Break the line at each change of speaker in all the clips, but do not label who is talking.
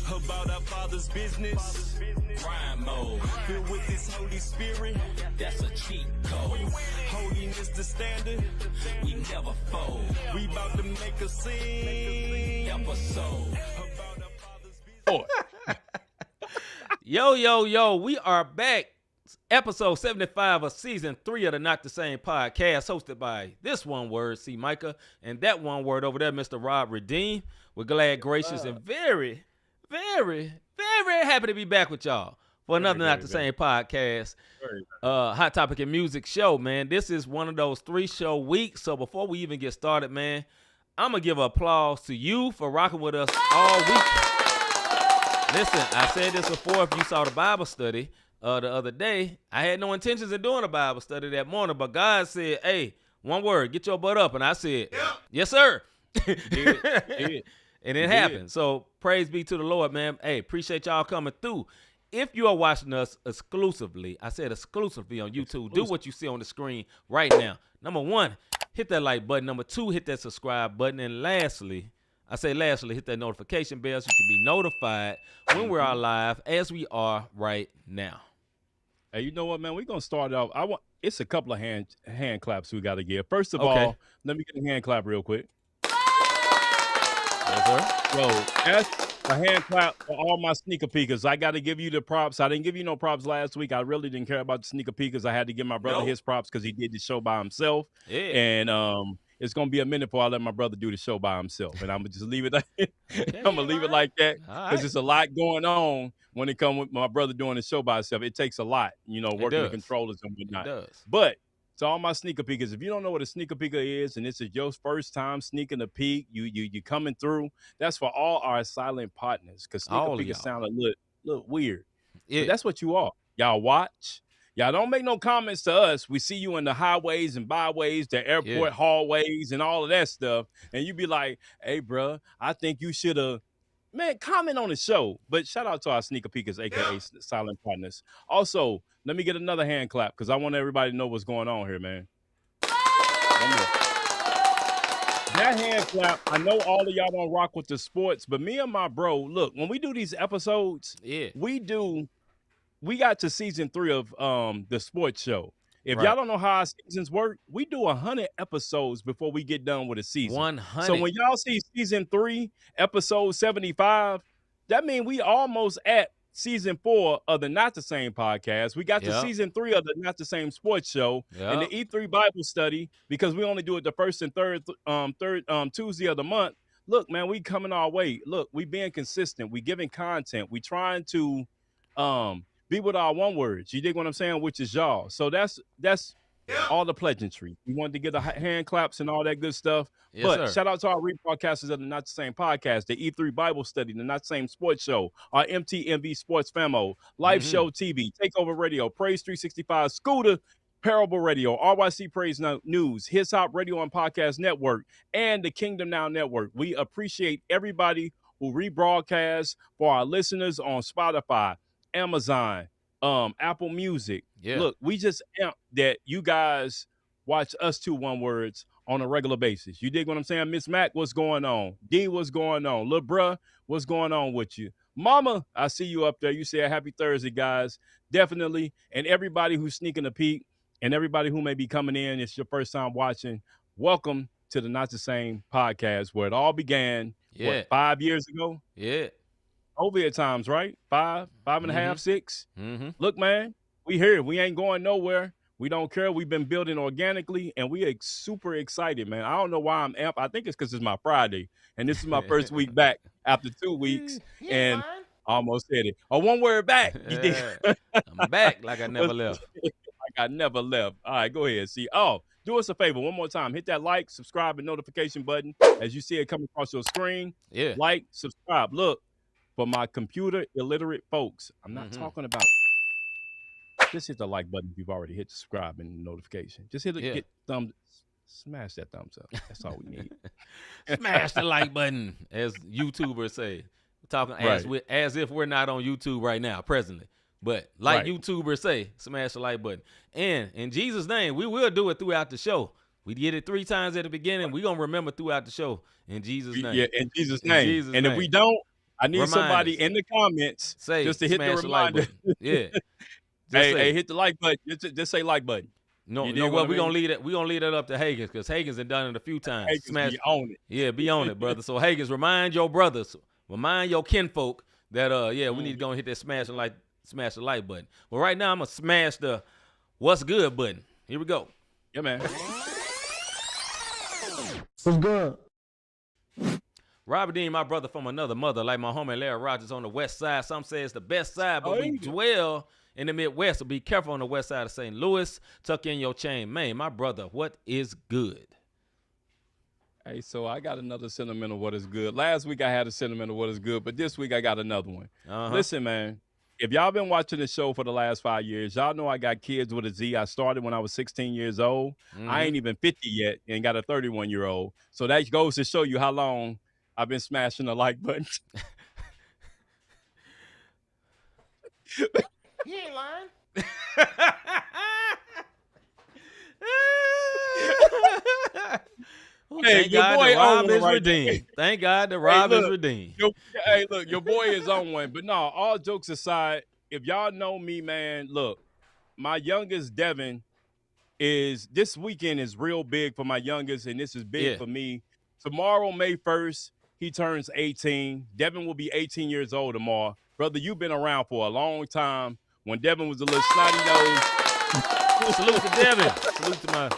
about our Father's business. Prime mode, filled with His Holy Spirit. That's a cheat code. Holiness the standard. We never fold. We about to make a scene episode.
Yo, we are back. Episode 75 of season 3 of the Not the Same Podcast, hosted by this one word, C-Micah, and that one word over there, Mr. Rob Redeem. We're glad, gracious, and very, very, very happy to be back with y'all for another Not the Same Podcast, Hot Topic and Music show, man. This is one of those 3-show weeks, so before we even get started, man, I'm going to give applause to you for rocking with us all week. Listen, I said this before. If you saw the Bible study the other day, I had no intentions of doing a Bible study that morning, but God said, hey, one word, get your butt up. And I said, yes, sir. And it happened. So praise be to the Lord, man. Hey, appreciate y'all coming through. If you are watching us exclusively, I said exclusively on YouTube, do what you see on the screen right now. Number 1, hit that like button. Number 2, hit that subscribe button. And lastly, hit that notification bell so you can be notified when we're on live, as we are right now.
Hey, you know what, man? We're gonna start off. It's a couple of hand claps we got to give. First of all, let me get a hand clap real quick.
Yes, sir.
Yo, that's a hand clap for all my sneaker peekers. I got to give you the props. I didn't give you no props last week. I really didn't care about the sneaker peekers. I had to give my brother his props because he did the show by himself. Yeah. And it's gonna be a minute before I let my brother do the show by himself, and I'm gonna just leave it. I'm gonna leave it like that because there's a lot going on when it comes with my brother doing the show by himself. It takes a lot, working the controllers and whatnot. It does. But to all my sneaker peekers, if you don't know what a sneaker peeker is, and this is your first time sneaking a peek, you coming through. That's for all our silent partners, because sneaker peekers sound a little weird. Yeah. But that's what you are. Y'all watch. Y'all don't make no comments to us. We see you in the highways and byways, the airport hallways, and all of that stuff. And you be like, hey, bro, I think you should have, comment on the show. But shout out to our sneaker peekers, a.k.a. silent partners. Also, let me get another hand clap because I want everybody to know what's going on here, man. That hand clap, I know all of y'all don't rock with the sports, but me and my bro, look, when we do these episodes, we got to season 3 of the sports show. If y'all don't know how our seasons work, we do 100 episodes before we get done with a season. 100. So when y'all see season 3, episode 75, that means we almost at season 4 of the Not the Same Podcast. We got to season 3 of the Not the Same Sports Show and the E3 Bible Study, because we only do it the first and third Tuesday of the month. Look, man, we coming our way. Look, we being consistent. We giving content. We trying to be with our one words. You dig what I'm saying? Which is y'all. So that's all the pleasantry. We wanted to get the hand claps and all that good stuff. Yes, but shout out to our rebroadcasters of the Not the Same Podcast, the E3 Bible Study, the Not the Same Sports Show, our MTMV Sports Famo, Live Show TV, Takeover Radio, Praise 365, Scooter, Parable Radio, RYC Praise News, His Hop Radio and Podcast Network, and the Kingdom Now Network. We appreciate everybody who rebroadcasts for our listeners on Spotify, Amazon, Apple Music. Look, we just amp that you guys watch us two one words on a regular basis. You dig what I'm saying? Miss Mac, what's going on? D, what's going on? Lil' bruh, what's going on with you? Mama, I see you up there. You say a happy Thursday, guys. Definitely. And everybody who's sneaking a peek and everybody who may be coming in, it's your first time watching, welcome to the Not the Same Podcast, where it all began, 5 years ago?
Yeah.
COVID times, right? 5 and a half, 6. Look, man, we here. We ain't going nowhere. We don't care. We've been building organically, and we are super excited, man. I don't know why I'm amped. I think it's because it's my Friday, and this is my first week back after 2 weeks, and I almost said it. Oh, one word back.
I'm back like I never left.
Like I never left. All right, go ahead. See, do us a favor one more time. Hit that like, subscribe, and notification button as you see it coming across your screen.
Yeah.
Like, subscribe. Look, for my computer illiterate folks, I'm not talking about. Just hit the like button if you've already hit subscribe and notification. Just hit smash that thumbs up. That's all we need.
Smash the like button, as YouTubers say. We're talking as if we're not on YouTube right now, presently. But like YouTubers say, smash the like button. And in Jesus' name, we will do it throughout the show. We did it 3 times at the beginning. We're going to remember throughout the show. In Jesus' name.
Yeah, in Jesus' name. If we don't, I need somebody in the comments just to hit the reminder.
Yeah.
Hey, hit the like button. Just say like button.
No, we're gonna leave it. We're gonna leave that up to Hagens because Hagens has done it a few times.
Hagens be on it.
Yeah, be on it, brother. So Hagens, remind your brothers, remind your kinfolk that we need to go and hit that smash the like button. But right now I'm gonna smash the what's good button. Here we go.
Yeah, man.
What's good?
Robert Dean, my brother from another mother, like my homie Larry Rogers on the west side. Some say it's the best side, but we dwell in the Midwest, so be careful on the west side of St. Louis. Tuck in your chain, man. My brother, what is good?
Hey, so I got another sentimental what is good. Last week I had a sentimental what is good, but this week I got another one. Listen, man, if y'all been watching the show for the last 5 years, y'all know I got kids with a Z. I started when I was 16 years old. I ain't even 50 yet and got a 31-year-old. So that goes to show you how long I've been smashing the like button.
He ain't lying. Thank God the Rob is redeemed. Thank God the Rob is redeemed.
Hey, look, your boy is on one. But no, all jokes aside, if y'all know me, man, look, my youngest, Devin, this weekend is real big for my youngest, and this is big for me. Tomorrow, May 1st, he turns 18. Devin will be 18 years old tomorrow. Brother, you've been around for a long time. When Devin was a little snotty nose.
Salute to Devin. Salute to my.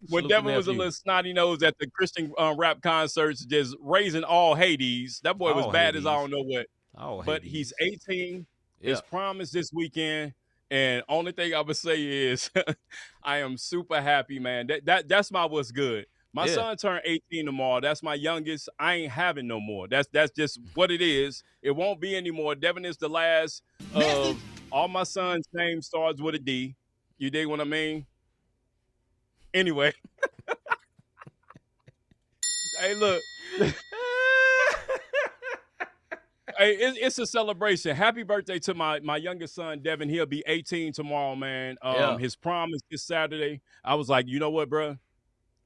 When Devin was a little snotty nose at the Christian rap concerts, just raising all Hades. That boy was bad as I don't know what. But he's 18. His prom is this weekend. And only thing I would say is I am super happy, man. That's my what's good. My son turned 18 tomorrow. That's my youngest. I ain't having no more. That's just what it is. It won't be anymore. Devin is the last of all my son's name starts with a D. You dig what I mean? Anyway. Hey, look. Hey, it's a celebration. Happy birthday to my youngest son, Devin. He'll be 18 tomorrow, man. His prom is this Saturday. I was like, you know what, bro?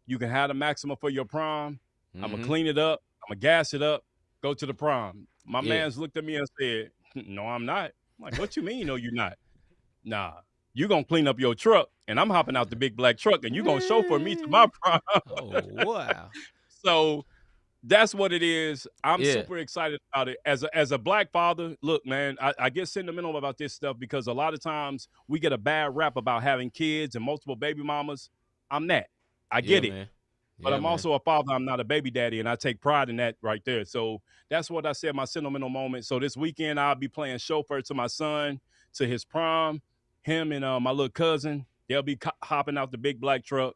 You can have the Maxima for your prom. I'm going to clean it up. I'm going to gas it up. Go to the prom. My man's looked at me and said, no, I'm not. I'm like, what you mean, no, you're not? Nah, you going to clean up your truck, and I'm hopping out the big black truck, and you going to chauffeur me to my prom.
Oh, wow.
So that's what it is. I'm super excited about it. As a black father, look, man, I get sentimental about this stuff because a lot of times we get a bad rap about having kids and multiple baby mamas. I'm that. I get it. Man. But I'm also a father. I'm not a baby daddy, and I take pride in that right there. So that's what I said, my sentimental moment. So this weekend, I'll be playing chauffeur to my son, to his prom. Him and my little cousin, they'll be hopping out the big black truck.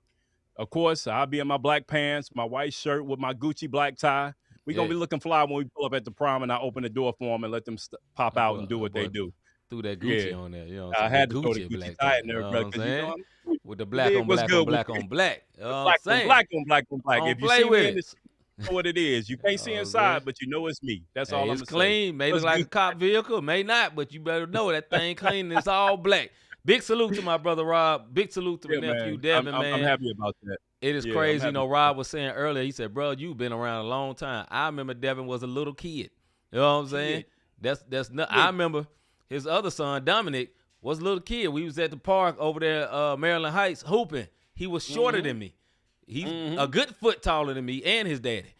Of course, I'll be in my black pants, my white shirt with my Gucci black tie. We're going to be looking fly when we pull up at the prom, and I open the door for them and let them pop out and do what they do.
Threw that Gucci on there. You know,
I had to throw the Gucci tie in there, bro.
With the black on black on black on black.
Black on black on black. If you see me in this, you know what it is. You can't see inside, but you know it's me. That's all I'm saying.
It's clean. May look like a cop vehicle, may not, but you better know that thing clean. It's all black. Big salute to my brother Rob. Big salute to my nephew Devin, man.
I'm happy about that.
It is crazy. You know, Rob was saying earlier, he said, bro, you've been around a long time. I remember Devin was a little kid. You know what I'm saying? That's not. I remember his other son, Dominic, was a little kid. We was at the park over there, Maryland Heights, hooping. He was shorter than me. He's a good foot taller than me and his daddy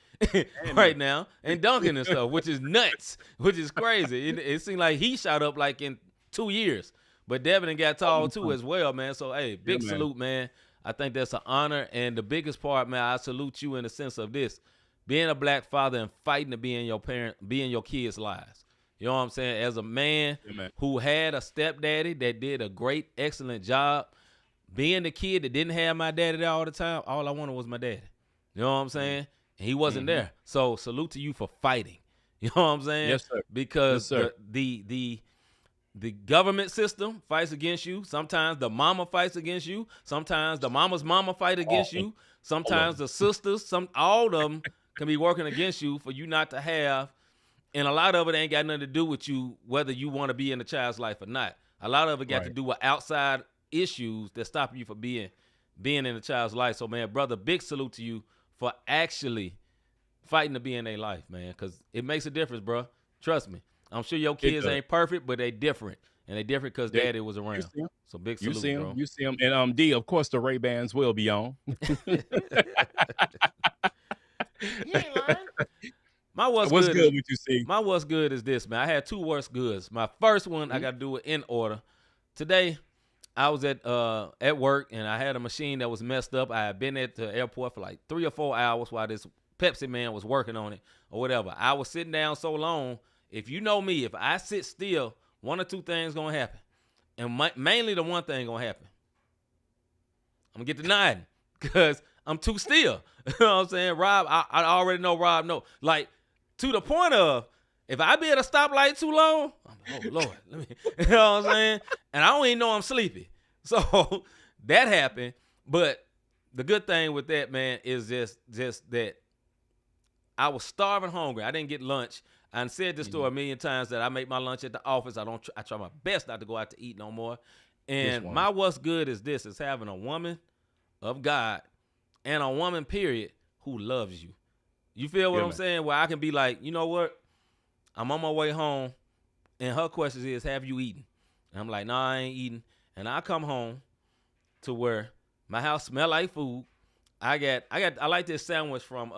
right now, and dunking and stuff, which is nuts, which is crazy. It seemed like he shot up like in 2 years. But Devin got tall too as well, man. So, hey, big salute, man. I think that's an honor. And the biggest part, man, I salute you in the sense of this. Being a black father and fighting to be in your kids' lives. You know what I'm saying? As a man who had a stepdaddy that did a great, excellent job, being the kid that didn't have my daddy there all the time, all I wanted was my daddy. You know what I'm saying? And he wasn't there. So salute to you for fighting. You know what I'm saying?
Yes, sir.
Because the government system fights against you. Sometimes the mama fights against you. Sometimes the mama's mama fight against you. Sometimes the sisters, all of them can be working against you for you not to have. And a lot of it ain't got nothing to do with you, whether you want to be in the child's life or not. A lot of it got to do with outside issues that stop you from being in the child's life. So, man, brother, big salute to you for actually fighting to be in their life, man, because it makes a difference, bro. Trust me. I'm sure your kids ain't perfect, but they different. And they different because daddy was around. So big salute, bro.
You see them. And D, of course, the Ray-Bans will be on.
You ain't lying.
My what's
good
is,
what you see?
My what's good is this, man. I had 2 what's goods. My first one, I got to do it in order. Today, I was at work, and I had a machine that was messed up. I had been at the airport for like 3 or 4 hours while this Pepsi man was working on it or whatever. I was sitting down so long. If you know me, if I sit still, 1 or 2 things going to happen. And mainly the one thing going to happen. I'm going to get denied because I'm too still. You know what I'm saying? Rob, I already know Rob know. Like, to the point of, if I be at a stoplight too long, I'm like, oh, Lord. Let me, you know what I'm saying? And I don't even know I'm sleepy. So that happened. But the good thing with that, man, is just that I was starving hungry. I didn't get lunch. I said this story a million times that I make my lunch at the office. I try my best not to go out to eat no more. And my what's good is this, is having a woman of God and a woman, period, who loves you. You feel what I'm saying? Where I can be like, you know what? I'm on my way home, and her question is, have you eaten? And I'm like, nah, I ain't eating. And I come home to where my house smell like food. I like this sandwich from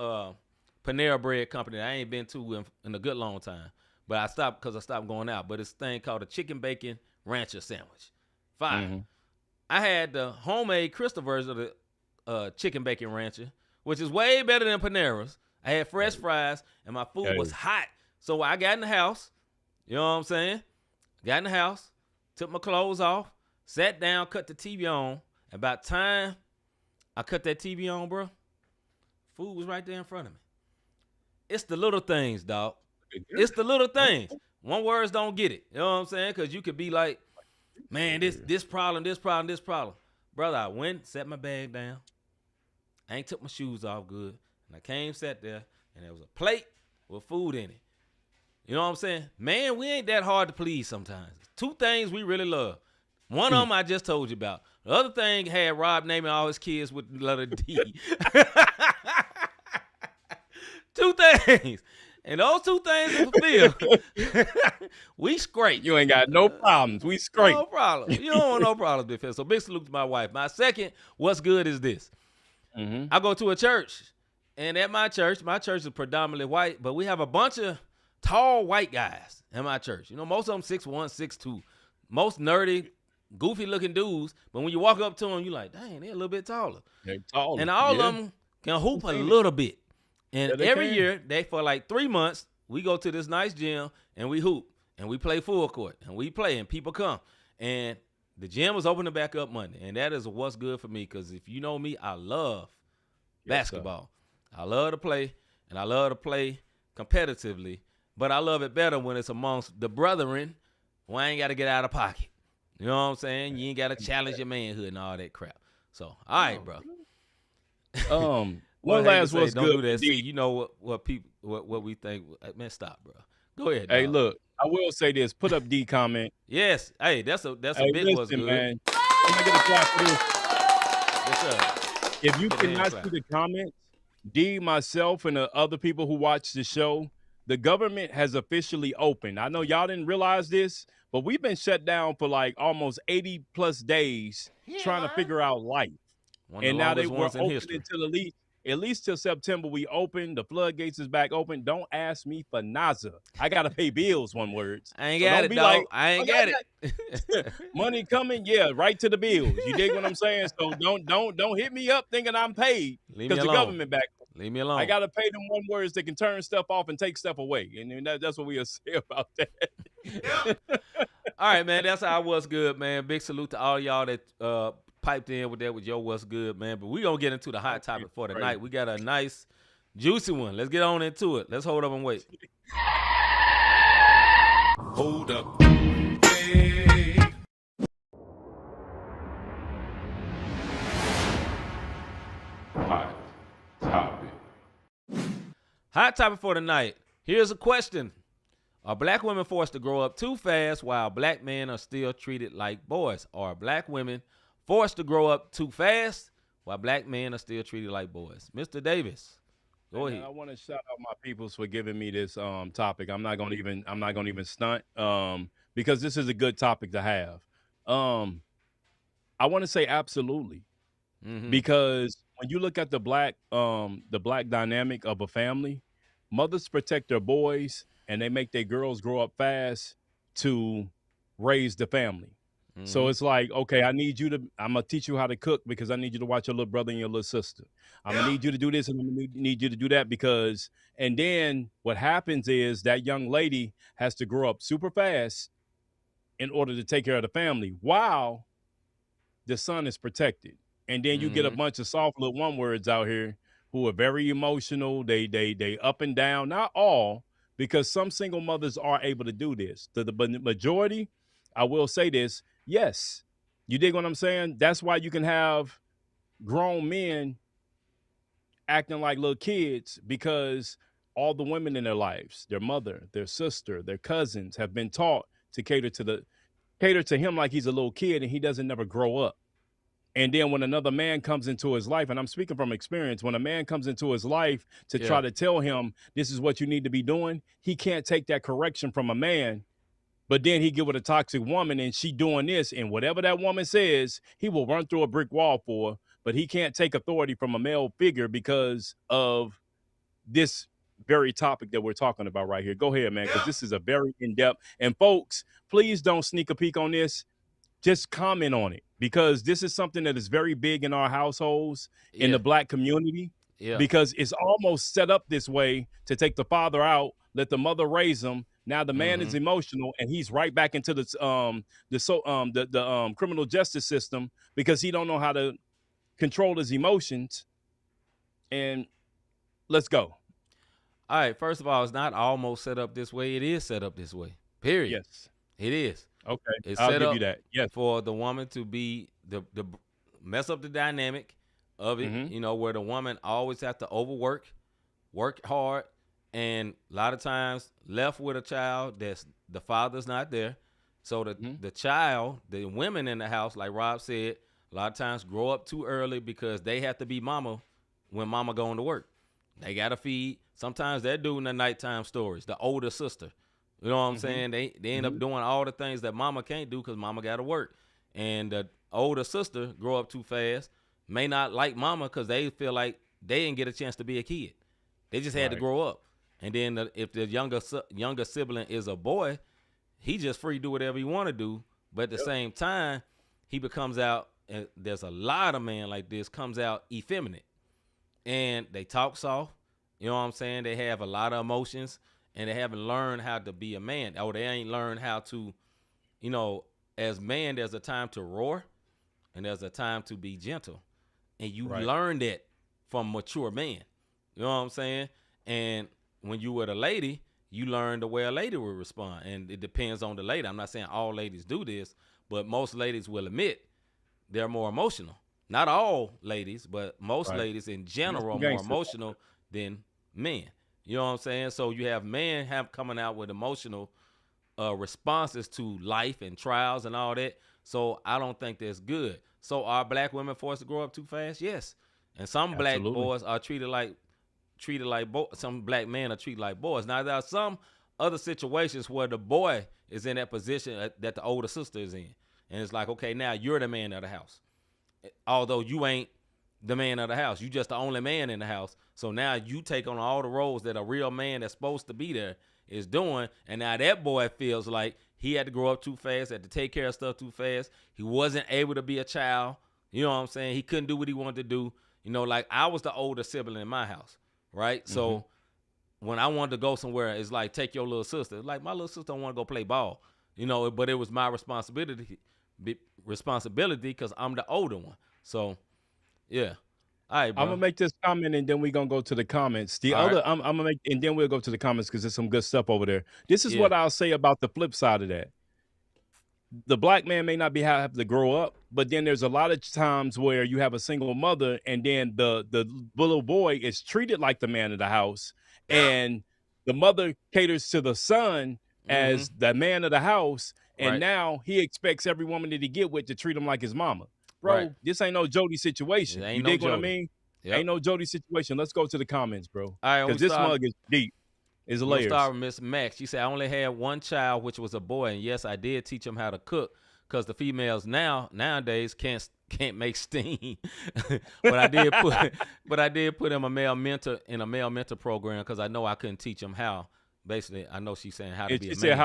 Panera Bread Company that I ain't been to in a good long time. But I stopped because I stopped going out. But it's a thing called a chicken rancher sandwich. Fire. Mm-hmm. I had the homemade crystal version of the chicken bacon rancher, which is way better than Panera's. I had fresh fries, and my food was hot. So I got in the house, you know what I'm saying? Got in the house, took my clothes off, sat down, cut the TV on. About time I cut that TV on, bro, food was right there in front of me. It's the little things, dog. It's the little things. One words don't get it. You know what I'm saying? Because you could be like, man, this problem. Brother, I went, set my bag down. I ain't took my shoes off good. And I came, sat there, and there was a plate with food in it. You know what I'm saying? Man, we ain't that hard to please sometimes. 2 things we really love. One of them I just told you about. The other thing had Rob naming all his kids with the letter D. 2 things. And those 2 things are fulfilled. We scrape.
You ain't got no problems. We scrape.
No problem. You don't want no problems, Big Phil. So big salute to my wife. My second, what's good is this. Mm-hmm. I go to a church. And at my church is predominantly white, but we have a bunch of tall white guys in my church. You know, most of them 6'1", 6'2". Most nerdy, goofy-looking dudes. But when you walk up to them, you're like, dang, they're a little bit taller.
They're taller.
And all of them can hoop a little bit. And every year, for like 3 months, we go to this nice gym, and we hoop. And we play full court. And we play, and people come. And the gym was opening back up Monday. And that is what's good for me, because if you know me, I love basketball. Sir. I love to play, and I love to play competitively, but I love it better when it's amongst the brethren who I ain't got to get out of pocket. You know what I'm saying? You ain't got to challenge your manhood and all that crap. So, all right, bro.
One last what's
don't
good.
Do that. See, you know what people what we think. Man, stop, bro. Go ahead.
Hey,
dog.
Look, I will say this. Put up D comment.
Yes. Hey, that's a big what's good.
Man. Let me get a clap for this.
Yes, sir.
If you cannot see the comments, D, myself, and the other people who watch the show, the government has officially opened. I know y'all didn't realize this, but we've been shut down for like almost 80 plus days trying to figure out life. And now they were open until at least till September we open. The floodgates is back open. Don't ask me for Naza. I got to pay bills, one word.
I ain't got it, dog. Like, I ain't got
it. Money coming, right to the bills. You dig what I'm saying? So don't hit me up thinking I'm paid because the government back.
Leave me alone.
I got to pay them one words that can turn stuff off and take stuff away. And that's what we'll say about that.
All right, man. That's how what's good, man. Big salute to all y'all that piped in with that with your what's good, man. But we're going to get into the hot topic for tonight. We got a nice, juicy one. Let's get on into it. Let's hold up and wait.
Hold up. Hey. Hot topic.
Hot topic for tonight. Here's a question. Are black women forced to grow up too fast while black men are still treated like boys? Are black women forced to grow up too fast while black men are still treated like boys? Mr. Davis, Go ahead.
I want to shout out my peoples for giving me this topic. I'm not gonna even stunt because this is a good topic to have. I want to say absolutely. Because when you look at the black dynamic of a family, mothers protect their boys and they make their girls grow up fast to raise the family. So it's like, okay, I'm gonna teach you how to cook because I need you to watch your little brother and your little sister. I'm gonna need you to do this and I'm gonna need you to do that because, and then what happens is that young lady has to grow up super fast in order to take care of the family while the son is protected. And then you get a bunch of soft little one words out here who are very emotional. They up and down, not all, because some single mothers are able to do this. The majority, I will say this, yes. You dig what I'm saying? That's why you can have grown men acting like little kids because all the women in their lives, their mother, their sister, their cousins have been taught to cater to him like he's a little kid and he doesn't never grow up. And then when another man comes into his life, and I'm speaking from experience, when a man comes into his life to try to tell him this is what you need to be doing, he can't take that correction from a man. But then he get with a toxic woman and she doing this, and whatever that woman says, he will run through a brick wall for her. But he can't take authority from a male figure because of this very topic that we're talking about right here. Go ahead, man, because this is a very in-depth. And folks, please don't sneak a peek on this. Just comment on it because this is something that is very big in our households in the black community because it's almost set up this way to take the father out, let the mother raise him. Now the man is emotional and he's right back into the criminal justice system because he don't know how to control his emotions. And let's go.
All right. First of all, it's not almost set up this way. It is set up this way. Period.
Yes.
It is.
Okay,
it's
I'll
set
give
up
you that. Yes.
For the woman to be the mess up the dynamic of it, you know, where the woman always have to work hard, and a lot of times left with a child that's the father's not there. So the child, the women in the house, like Rob said, a lot of times grow up too early because they have to be mama when mama going to work. They gotta feed. Sometimes they're doing the nighttime stories, the older sister. You know what I'm saying? They end up doing all the things that mama can't do because mama got to work. And the older sister grow up too fast, may not like mama because they feel like they didn't get a chance to be a kid. They just had to grow up. And then if the younger sibling is a boy, he just free to do whatever he want to do. But at the same time, he becomes out, and there's a lot of men like this, comes out effeminate. And they talk soft. You know what I'm saying? They have a lot of emotions. And they haven't learned how to be a man. Or they ain't learned how to, you know, as man, there's a time to roar and there's a time to be gentle. And you learn that from mature men. You know what I'm saying? And when you were a lady, you learn the way a lady will respond. And it depends on the lady. I'm not saying all ladies do this, but most ladies will admit they're more emotional. Not all ladies, but most ladies in general are more emotional than men. You know what I'm saying? So you have men coming out with emotional responses to life and trials and all that. So I don't think that's good. So are black women forced to grow up too fast? Yes. And some black boys are treated like some black men are treated like boys. Now there are some other situations where the boy is in that position that the older sister is in. And it's like, okay, now you're the man of the house. Although you ain't the man of the house. You just the only man in the house. So now you take on all the roles that a real man that's supposed to be there is doing. And now that boy feels like he had to grow up too fast, had to take care of stuff too fast. He wasn't able to be a child. You know what I'm saying? He couldn't do what he wanted to do. You know, like I was the older sibling in my house, right? So when I wanted to go somewhere, it's like, take your little sister. Like my little sister don't want to go play ball, you know, but it was my responsibility because I'm the older one. So, yeah. All right, bro.
I'm gonna make this comment and then we're gonna go to the comments. I'm gonna make and then we'll go to the comments because there's some good stuff over there. This is what I'll say about the flip side of that. The black man may not have to grow up, but then there's a lot of times where you have a single mother and then the little boy is treated like the man of the house, and the mother caters to the son as the man of the house, and now he expects every woman that he get with to treat him like his mama. Bro, this ain't no Jody situation. You dig what I mean? Ain't no Jody situation. Let's go to the comments, bro.
All right,
because this mug is deep. It's layers.
We'll start with Miss Max. She said, I only had one child, which was a boy, and yes, I did teach him how to cook because the females nowadays can't make steam. but I did put him a male mentor in a male mentor program because I know I couldn't teach him how. Basically, I know she's saying how to be a man. She said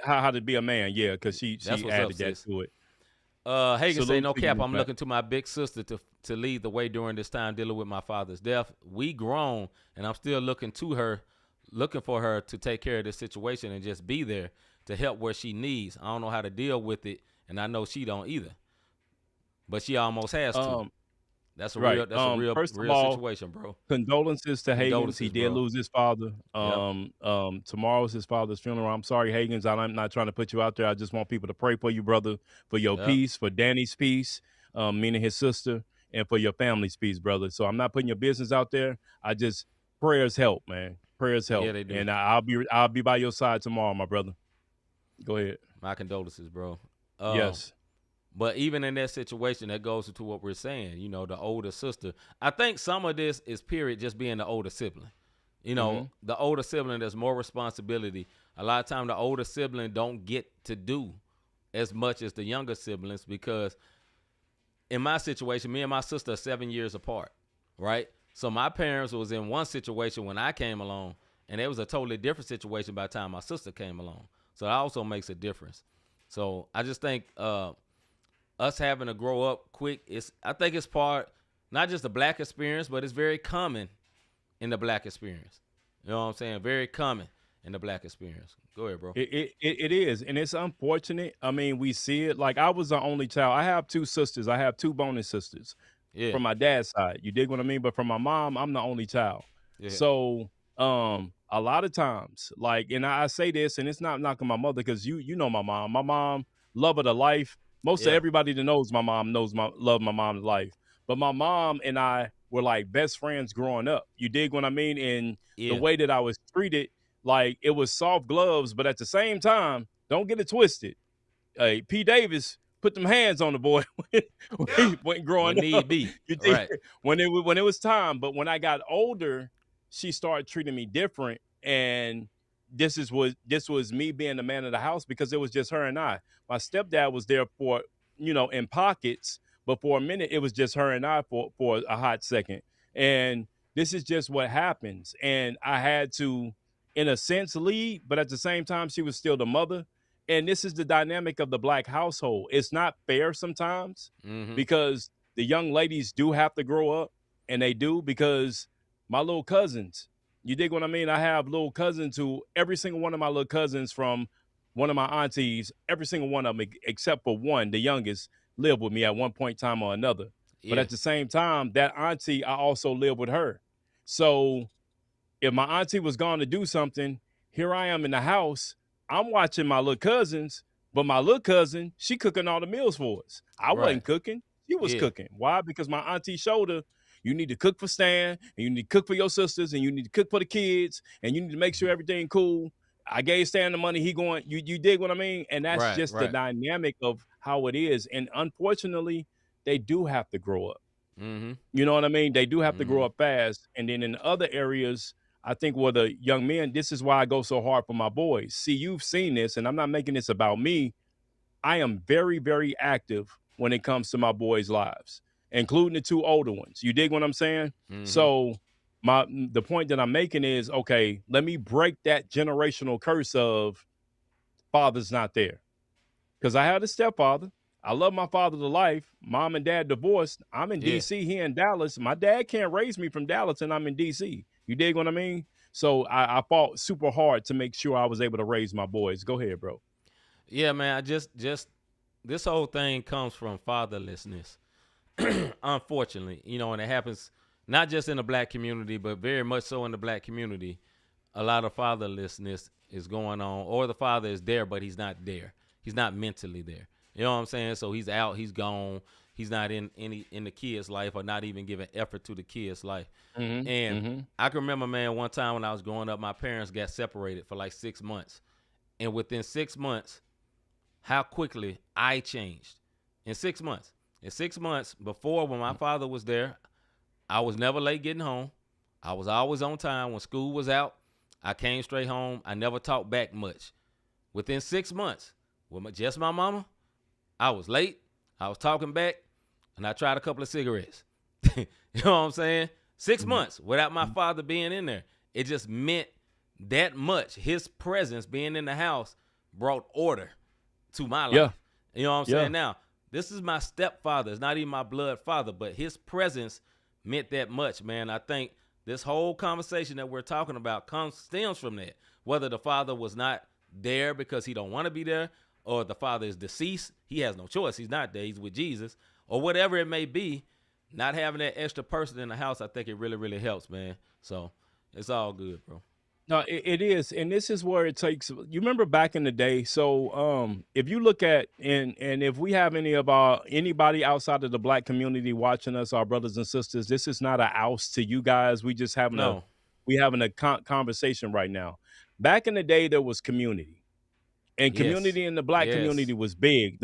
how to be a man, yeah, because she added that to it.
Hagen say, no cap, I'm looking to my big sister to lead the way during this time dealing with my father's death. We grown, and I'm still looking for her to take care of this situation and just be there to help where she needs. I don't know how to deal with it, and I know she don't either. But she almost has to. That's a real situation, bro.
Condolences to Hagens. He did lose his father. Tomorrow's his father's funeral. I'm sorry, Hagens. I'm not trying to put you out there. I just want people to pray for you, brother, for your peace, for Danny's peace, meaning his sister, and for your family's peace, brother. So I'm not putting your business out there. Prayers help, man. Prayers help. Yeah, they do. And I'll be by your side tomorrow, my brother. Go ahead.
My condolences, bro.
Yes.
But even in that situation, that goes into what we're saying, the older sister. I think some of this is just being the older sibling. The older sibling, there's more responsibility. A lot of time the older sibling don't get to do as much as the younger siblings because in my situation, me and my sister are 7 years apart, right? So my parents was in one situation when I came along, and it was a totally different situation by the time my sister came along. So that also makes a difference. So I just think us having to grow up quick, I think it's part, not just the black experience, but it's very common in the black experience. You know what I'm saying? Very common in the black experience. Go ahead, bro.
It is, and it's unfortunate. I mean, we see it. Like, I was the only child. I have two sisters. I have two bonus sisters from my dad's side. You dig what I mean? But from my mom, I'm the only child. Yeah. So a lot of times, like, and I say this, and it's not knocking my mother because you know my mom. My mom, love of the life. Most of everybody that knows my mom love my mom's life. But my mom and I were like best friends growing up. You dig what I mean? And the way that I was treated, like it was soft gloves, but at the same time, don't get it twisted. P. Davis put them hands on the boy when growing up.
Need be.
You dig? Right. When it was time. But when I got older, she started treating me different. And this was me being the man of the house because it was just her and I. My stepdad was there for, in pockets, but for a minute it was just her and I for a hot second. And this is just what happens. And I had to, in a sense, lead, but at the same time, she was still the mother. And this is the dynamic of the black household. It's not fair sometimes because the young ladies do have to grow up, and they do because my little cousins, you dig what I mean? I have little cousins who, every single one of my little cousins from one of my aunties, every single one of them, except for one, the youngest, lived with me at one point in time or another. Yeah. But at the same time, that auntie, I also lived with her. So if my auntie was gone to do something, here I am in the house, I'm watching my little cousins, but my little cousin, she cooking all the meals for us. I wasn't cooking. She was cooking. Why? Because my auntie showed her, you need to cook for Stan, and you need to cook for your sisters, and you need to cook for the kids, and you need to make sure everything cool. I gave Stan the money. He going, you dig what I mean? And that's just the dynamic of how it is. And unfortunately, they do have to grow up. Mm-hmm. You know what I mean? They do have to grow up fast. And then in other areas, I think with the young men, this is why I go so hard for my boys. See, you've seen this, and I'm not making this about me. I am very, very active when it comes to my boys' lives, including the two older ones. You dig what I'm saying? Mm-hmm. So the point that I'm making is, okay, let me break that generational curse of father's not there. Because I had a stepfather. I love my father to life. Mom and dad divorced. I'm in D.C., he in Dallas. My dad can't raise me from Dallas, and I'm in D.C. You dig what I mean? So I fought super hard to make sure I was able to raise my boys. Go ahead, bro.
Yeah, man, I just this whole thing comes from fatherlessness. Unfortunately, and it happens not just in the black community, but very much so in the black community. A lot of fatherlessness is going on, or the father is there, but he's not there. He's not mentally there. You know what I'm saying? So he's out, he's gone. He's not in the kid's life, or not even giving effort to the kid's life. Mm-hmm, and I can remember, man, one time when I was growing up, my parents got separated for like 6 months. And within 6 months, how quickly I changed. In 6 months. In 6 months, before when my father was there, I was never late getting home. I was always on time. When school was out, I came straight home. I never talked back much. Within 6 months, with just my mama, I was late. I was talking back, and I tried a couple of cigarettes. You know what I'm saying? 6 months without my father being in there. It just meant that much. His presence being in the house brought order to my life.
Yeah.
You know what I'm saying? Now, this is my stepfather. It's not even my blood father, but his presence meant that much, man. I think this whole conversation that we're talking about stems from that. Whether the father was not there because he don't want to be there, or the father is deceased, he has no choice. He's not there. He's with Jesus, or whatever it may be. Not having that extra person in the house, I think it really, really helps, man. So it's all good, bro.
No, it is, and this is where it takes. You remember back in the day. So, if you look at and if we have anybody outside of the Black community watching us, our brothers and sisters, this is not a oust to you guys. We just having a conversation right now. Back in the day, there was community. And community in the Black community was big.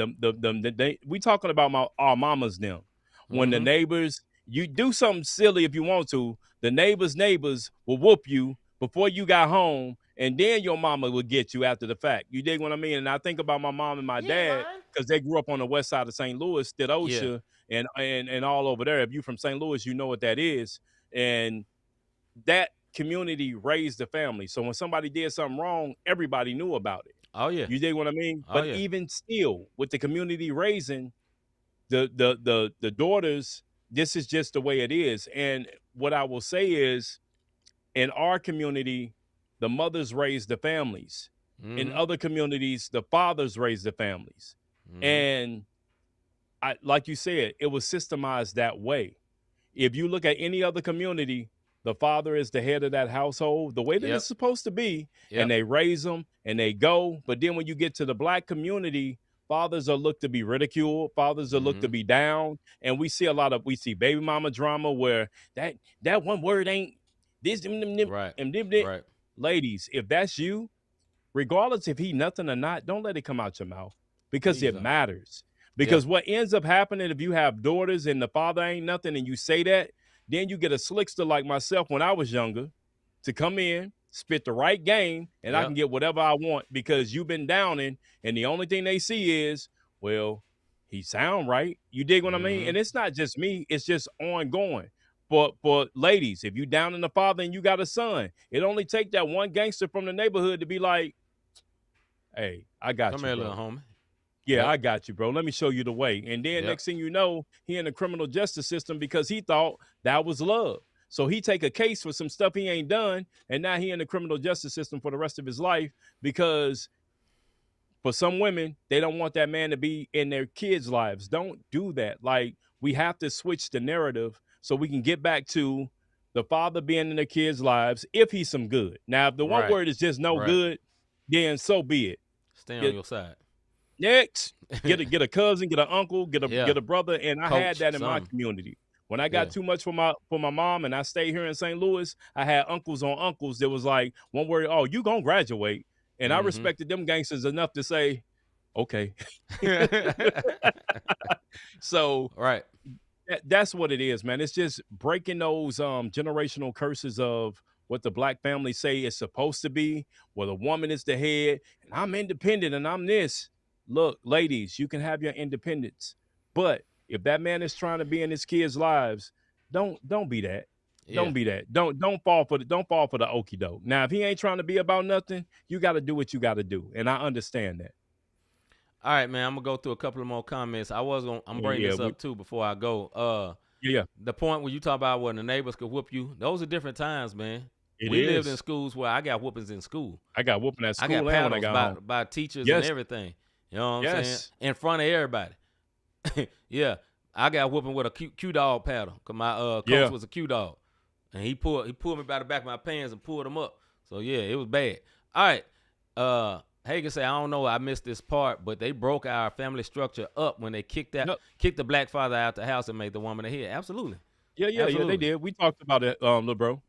We talking about our mamas them. When the neighbors, you do something silly if you want to, the neighbors will whoop you before you got home, and then your mama will get you after the fact. You dig what I mean? And I think about my mom and my dad because they grew up on the west side of St. Louis, Stidosha, and all over there. If you from St. Louis, you know what that is. And that community raised the family. So when somebody did something wrong, everybody knew about it.
Oh yeah.
You dig what I mean? But even still, with the community raising the daughters, this is just the way it is. And what I will say is, in our community, the mothers raise the families. In other communities, the fathers raise the families. And like you said, it was systemized that way. If you look at any other community, the father is the head of that household, the way that it's supposed to be, and they raise them and they go. But then when you get to the Black community, fathers are looked to be ridiculed. Fathers are looked to be down. And we see baby mama drama where that one word ain't this.
Right.
Ladies, if that's you, regardless if he nothing or not, don't let it come out your mouth because it matters. Because what ends up happening if you have daughters and the father ain't nothing and you say that, then you get a slickster like myself when I was younger to come in, spit the right game, and I can get whatever I want because you've been downing, and the only thing they see is, well, he sound right. You dig what I mean? And it's not just me. It's just ongoing. But ladies, if you down in the father and you got a son, it only take that one gangster from the neighborhood to be like, hey, I got you,
come here,
bro.
little homie.
Yeah, I got you, bro. Let me show you the way. And then next thing you know, he in the criminal justice system because he thought that was love. So he take a case for some stuff he ain't done, and now he in the criminal justice system for the rest of his life because for some women, they don't want that man to be in their kids' lives. Don't do that. Like, we have to switch the narrative so we can get back to the father being in their kids' lives if he's some good. Now, if the one word is just no good, then so be it.
Stay on your side.
Next, get a cousin, get an uncle, get a brother, and I had that in my community. When I got too much for my mom, and I stayed here in St. Louis, I had uncles on uncles that was like one word, oh, you gonna graduate, and I respected them gangsters enough to say, okay. So that's what it is, man. It's just breaking those generational curses of what the Black family say it's supposed to be, where the woman is the head, and I'm independent and I'm this. Look, ladies, you can have your independence, but if that man is trying to be in his kids' lives, don't be that. Don't be that. Don't fall for the okie doke. Now, if he ain't trying to be about nothing, you got to do what you got to do, and I understand that.
All right, man. I'm gonna go through a couple of more comments. I'm bringing this up too before I go. The point where you talk about when the neighbors could whoop you, those are different times, man. We lived in schools where I got whoopings in school.
I got whooping at school.
I got paddles by teachers and everything. You know what I'm saying? In front of everybody. I got whooping with a Q dog paddle because my coach was a Q dog, and he pulled me by the back of my pants and pulled him up. So it was bad. All right, Hagen say, I don't know, I missed this part, but they broke our family structure up when they kicked the Black father out the house and made the woman the head. Absolutely.
Yeah, they did. We talked about it, little bro.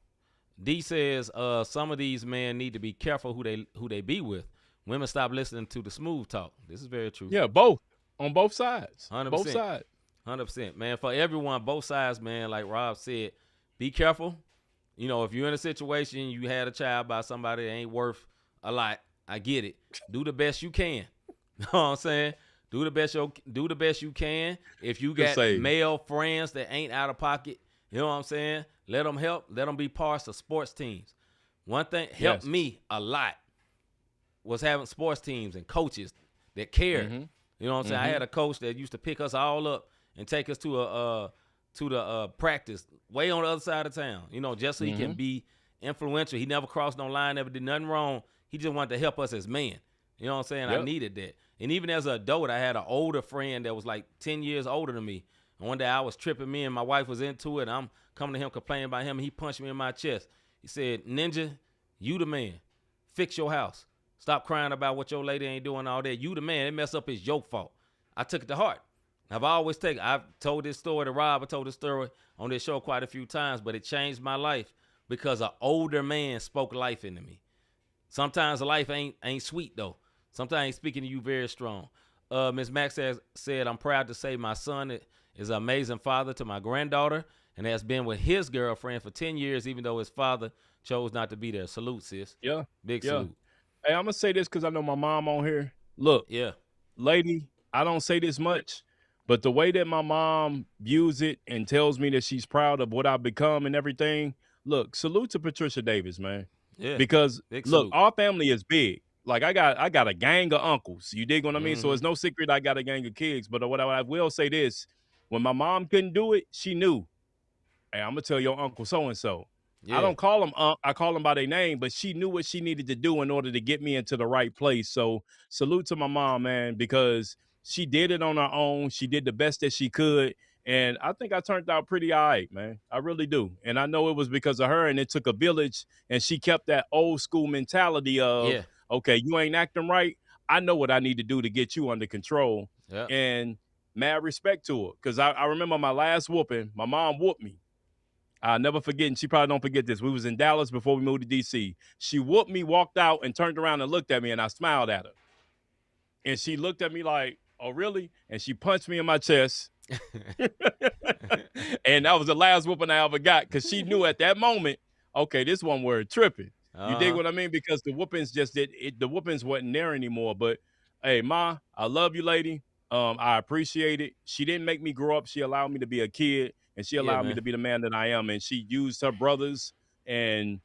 D says, some of these men need to be careful who they be with. Women stop listening to the smooth talk. This is very true.
Yeah, both. On both sides.
100%.
Both sides.
100%. Man, for everyone, both sides, man, like Rob said, be careful. You know, if you're in a situation, you had a child by somebody that ain't worth a lot, I get it. Do the best you can. You know what I'm saying? Do the best you can. If you got male friends that ain't out of pocket, you know what I'm saying? Let them help. Let them be parts of sports teams. One thing helped me a lot was having sports teams and coaches that cared. You know what I'm saying? I had a coach that used to pick us all up and take us to the practice way on the other side of town, you know, just so he can be influential. He never crossed no line, never did nothing wrong. He just wanted to help us as men. You know what I'm saying? I needed that. And even as an adult, I had an older friend that was like 10 years older than me. And one day I was tripping, me and my wife was into it. And I'm coming to him complaining about him, and he punched me in my chest. He said, "Ninja, you the man. Fix your house. Stop crying about what your lady ain't doing all that. You the man. It mess up is your fault." I took it to heart. I've told this story to Rob. I told this story on this show quite a few times, but it changed my life because an older man spoke life into me. Sometimes life ain't sweet, though. Sometimes he's speaking to you very strong. Ms. Max said, "I'm proud to say my son is an amazing father to my granddaughter and has been with his girlfriend for 10 years, even though his father chose not to be there." Salute, sis.
Yeah.
Big salute.
Hey, I'm going to say this because I know my mom on here. Look, lady, I don't say this much, but the way that my mom views it and tells me that she's proud of what I've become and everything, look, salute to Patricia Davis, man. Yeah. Because, look, our family is big. Like, I got a gang of uncles. You dig what I mean? So it's no secret I got a gang of kids. But what I will say this, when my mom couldn't do it, she knew, hey, I'm going to tell your uncle so-and-so. Yeah. I don't call them I call them by their name, but she knew what she needed to do in order to get me into the right place. So salute to my mom, man, because she did it on her own. She did the best that she could. And I think I turned out pretty all right, man. I really do. And I know it was because of her, and it took a village, and she kept that old school mentality of, okay, you ain't acting right. I know what I need to do to get you under control. Yeah. And mad respect to her, because I remember my last whooping, my mom whooped me. I'll never forget, and she probably don't forget this. We was in Dallas before we moved to D.C. She whooped me, walked out, and turned around and looked at me, and I smiled at her. And she looked at me like, "Oh, really?" And she punched me in my chest. And that was the last whooping I ever got, because she knew at that moment, okay, this one word tripping. You dig what I mean? Because the whoopings the whoopings wasn't there anymore. But hey, Ma, I love you, lady. I appreciate it. She didn't make me grow up. She allowed me to be a kid, and she allowed me to be the man that I am. And she used her brothers and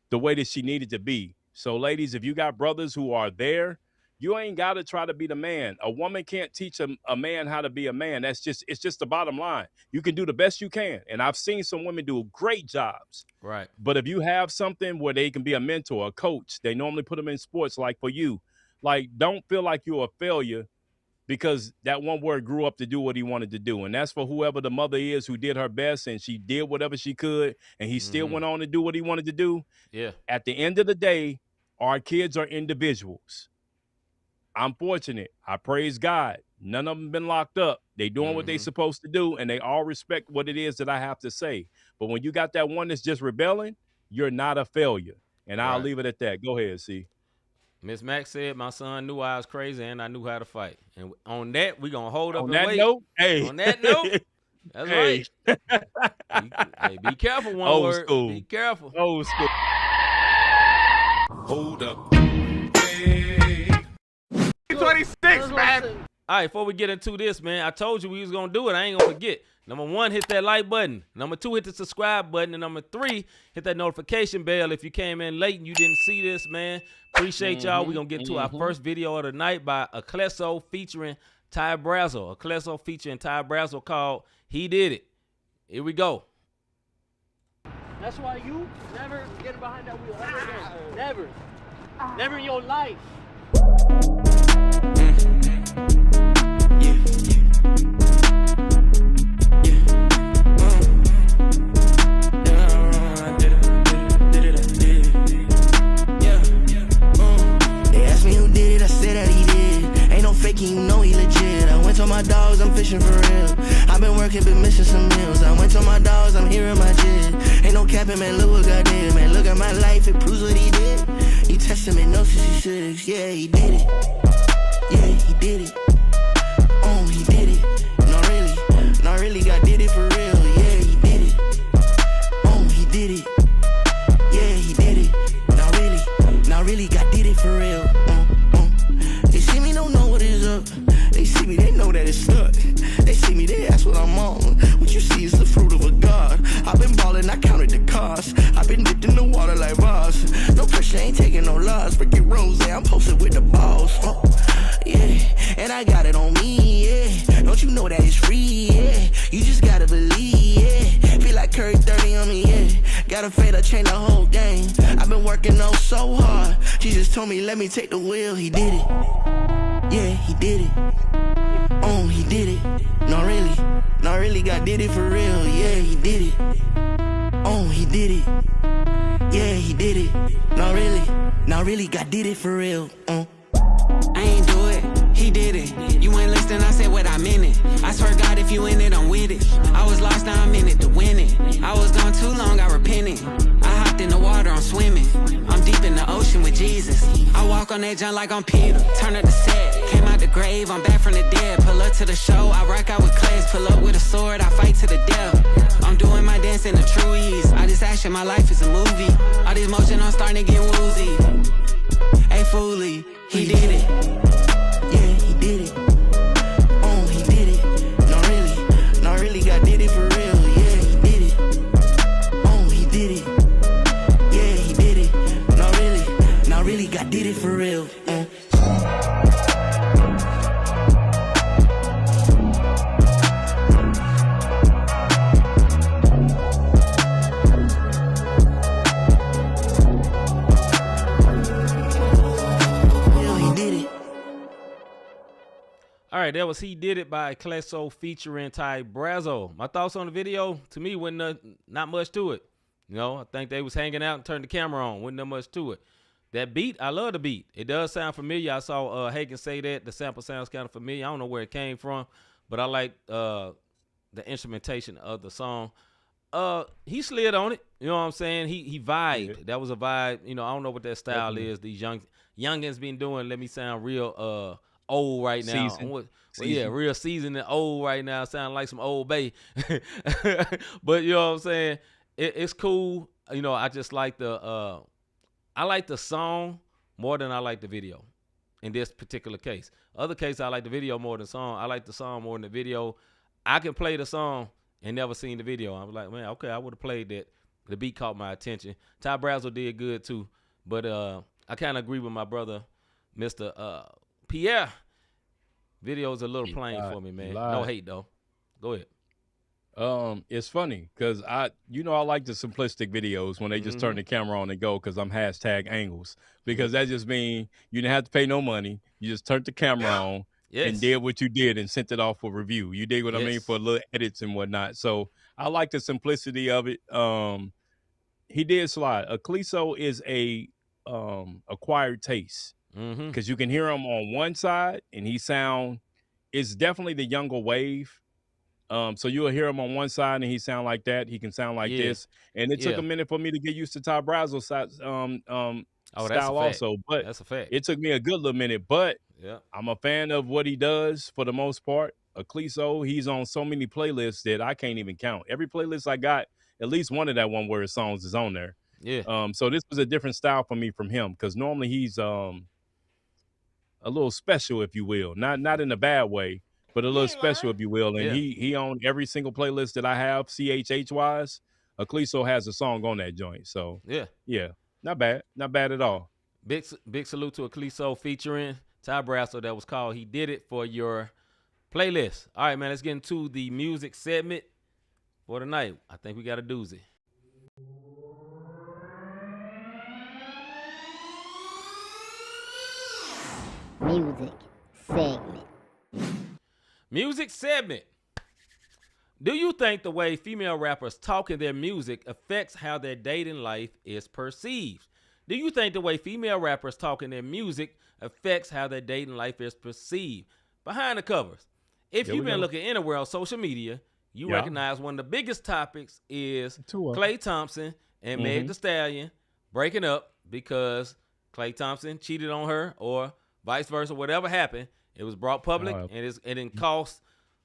the way that she needed to be. So ladies, if you got brothers who are there, you ain't got to try to be the man. A woman can't teach a man how to be a man. It's just the bottom line. You can do the best you can. And I've seen some women do great jobs. Right. But if you have something where they can be a mentor, a coach, they normally put them in sports. Like for you, like, don't feel like you're a failure because that one word grew up to do what he wanted to do. And that's for whoever the mother is who did her best, and she did whatever she could, and he still went on to do what he wanted to do. Yeah. At the end of the day, our kids are individuals. I'm fortunate. I praise God. None of them been locked up. They doing what they supposed to do, and they all respect what it is that I have to say. But when you got that one that's just rebelling, you're not a failure. And I'll leave it at that. Go ahead, C. Miss Max said my son knew I was crazy and I knew how to fight. And on that, we're going to hold up and wait. On that note, that's right. Hey, be careful, one
Old
word.
School.
Be careful.
Old school.
Hold up.
26, man. All right, before we get into this, man, I told you we was going to do it. I ain't going to forget. Number 1, hit that like button. Number 2, hit the subscribe button. And number 3, hit that notification bell if you came in late and you didn't see this, man. Appreciate y'all. We're going to get to our first video of the night by Aclesso featuring Ty Brazzle. Aclesso featuring Ty Brazzle called He Did It. Here we go.
That's why you never get behind that wheel ever again. Never. Never in your life.
You know he legit. I went to my dogs, I'm fishing for real. I've been working, been missing some meals. I went to my dogs, I'm hearing my jig. Ain't no capping, man, look what God did. Man, look at my life, it proves what he did. He tested me, no, since he should've. Yeah, he did it. Yeah, he did it. Oh, he did it. Not really, God did it for real. Yeah, he did it. Oh, that it's stuck. They see me, they ask what I'm on. What you see is the fruit of a God. I've been ballin', I counted the cost. I've been dipped in the water like Voss. No pressure, ain't taking no loss. Break it rose, I'm posted with the balls. Yeah, and I got it on me, yeah. Don't you know that it's free, yeah. You just gotta believe, yeah. Feel like Curry 30 on me, yeah. Got a fade, I change the whole game. I've been working on so hard. Jesus told me, let me take the wheel. He did it. Yeah, he did it. Oh, he did it. Not really, God did it for real. Yeah, he did it. Oh, he did it. Yeah, he did it. Not really, God did it for real.
I ain't do it, he did it. You ain't listening, I said what I meant it. I swear God, if you in it, I'm with it. I was lost, now I'm in it to win it. I was gone too long, I repented. I hopped in the water, I'm swimming. I'm deep in the ocean with Jesus. I walk on that junk like I'm Peter. Turn up the set, came out the grave, I'm back from the dead. Pull up to the show, I rock out with class. Pull up with a sword, I fight to the death. I'm doing my dance in the true ease. I just action, my life is a movie. All this motion, I'm starting to get woozy. Ain't fooly, he did it.
Yeah, he did it. Oh, he did it. Not really, God did it for real. Yeah, he did it. Oh, he did it. Yeah, he did it. Not really, God did it for real.
All right, that was He Did It by Clesso featuring Ty Brazzo. My thoughts on the video, to me, wasn't not much to it. You know, I think they was hanging out and turned the camera on. Wasn't that much to it. That beat, I love the beat. It does sound familiar. I saw Hagen say that. The sample sounds kind of familiar. I don't know where it came from, but I like the instrumentation of the song. He slid on it. You know what I'm saying? He vibed. Yeah. That was a vibe. You know, I don't know what that style is. These youngins been doing. Let me sound real old right now. Well, yeah, real seasoned and old right now. Sound like some old bay. But you know what I'm saying? It's cool. You know, I just like the song more than I like the video in this particular case. Other case, I like the video more than the song. I like the song more than the video. I can play the song and never seen the video. I was like, man, okay, I would have played that. The beat caught my attention. Ty Brazzo did good too. But I kind of agree with my brother, Mr. Pierre. Video's a little plain for me, man. No hate though. Go ahead.
It's funny because I like the simplistic videos when they just turn the camera on and go, because I'm #angles, because that just means you didn't have to pay no money. You just turned the camera on and did what you did and sent it off for review. You dig what I mean, for little edits and whatnot. So I like the simplicity of it. He did slide. Clesso is a acquired taste. Because you can hear him on one side and it's definitely the younger wave. So you'll hear him on one side and he sound like that. He can sound like this. And it took a minute for me to get used to Ty Brazzo's style also. But
that's a fact.
It took me a good little minute. But I'm a fan of what he does for the most part. Clesso, he's on so many playlists that I can't even count. Every playlist I got, at least one of that one word songs is on there.
Yeah.
So this was a different style for me from him, because normally he's a little special, if you will, not in a bad way, but a little special, if you will. And he on every single playlist that I have, CHH wise, Clesso has a song on that joint. So yeah, not bad at all.
Big salute to Clesso featuring Ty Brazzo. That was called He Did It for your playlist. All right, man, let's get into the music segment for tonight. I think we got a doozy. Music segment. Do you think the way female rappers talk in their music affects how their dating life is perceived? Do you think the way female rappers talk in their music affects how their dating life is perceived? Behind the covers. If you've been looking anywhere on social media, you recognize one of the biggest topics is Klay Thompson and Meg Thee Stallion breaking up because Klay Thompson cheated on her, or vice versa. Whatever happened, it was brought public, and it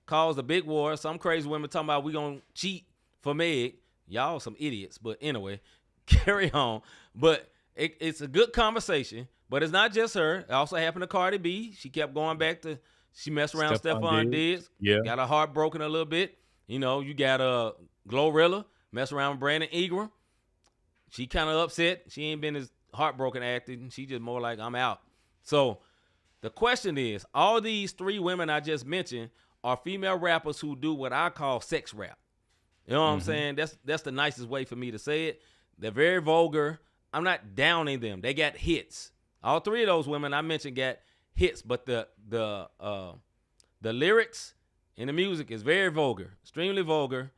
caused a big war. Some crazy women talking about we gonna cheat for Meg. Y'all some idiots. But anyway, carry on. But it's a good conversation. But it's not just her. It also happened to Cardi B. She kept going back to She messed around with Stephon Diggs.
Yeah.
Got her heart broken a little bit. You know, you got Glorilla, mess around with Brandon Ingram. She kind of upset. She ain't been as heartbroken acting. She just more like, I'm out. So the question is, all these 3 women I just mentioned are female rappers who do what I call sex rap. You know what I'm saying? That's the nicest way for me to say it. They're very vulgar. I'm not downing them. They got hits. All 3 of those women I mentioned got hits, but the lyrics and the music is very vulgar, extremely vulgar,